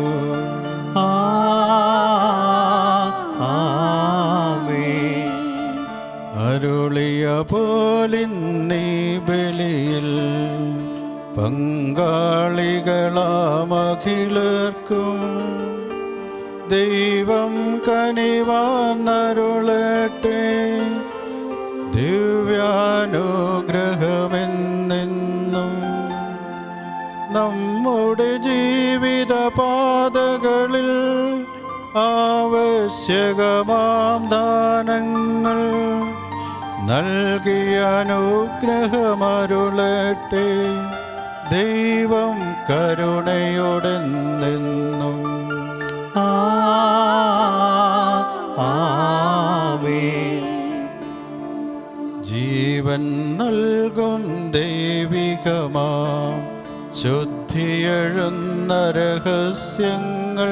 ആമേൻ. അരുളിയ പോലിന്നീ ബലിയിൽ പങ്കാളികളാമഖിലർക്കും ദൈവം കനിവാർന്നരുളട്ടെ. ദിവ്യാനുഗ്രഹമെന്നെന്നും നമ്മുടെ ജീവിത പാതകളിൽ ആവശ്യകമാം ദാനങ്ങൾ നൽകിയ അനുഗ്രഹമരുളട്ടെ. ദൈവം കരുണയോടെന്നെന്നും. ആമേൻ. ജീവൻ നൽകും ദൈവികമാം ശുദ്ധിയെഴുന്ന രഹസ്യങ്ങൾ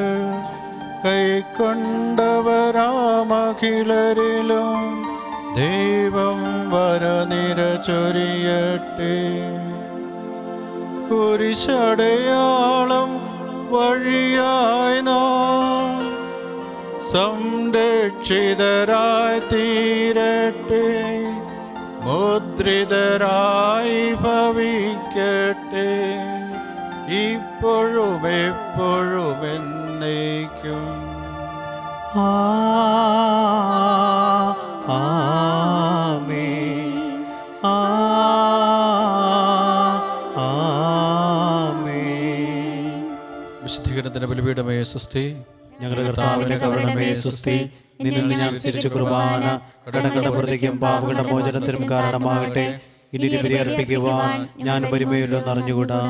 കൈക്കൊണ്ടവരാമഖിലരിലും ദൈവം വരനിര ചൊരിയട്ടെ. കുരിശടയാളം വഴിയായി നാം സംരക്ഷിതരായി തീരട്ടെ. മുദ്രിതരായി ഭവിക്കട്ടെ, ഇപ്പോഴും എപ്പോഴും എന്നേക്കും. ആമേൻ. ആമേൻ. വിശുദ്ധീകരണത്തിന്റെ ബലിപീഠമേ സ്വസ്തി. ഞങ്ങളുടെ കർത്താവിന്റെ കരുണമേ സ്വസ്തി. നിന്നിൽ ഞാൻ തിരിച്ചു കുർബാന കടങ്ങളുടെ പ്രതിക്കും പാപങ്ങളുടെ മോചനത്തിനും കാരണമാകട്ടെ. ഇനി ബലി അർപ്പിക്കുവാൻ ഞാൻ പരിമയില്ലെന്ന് അറിഞ്ഞുകൂടാ.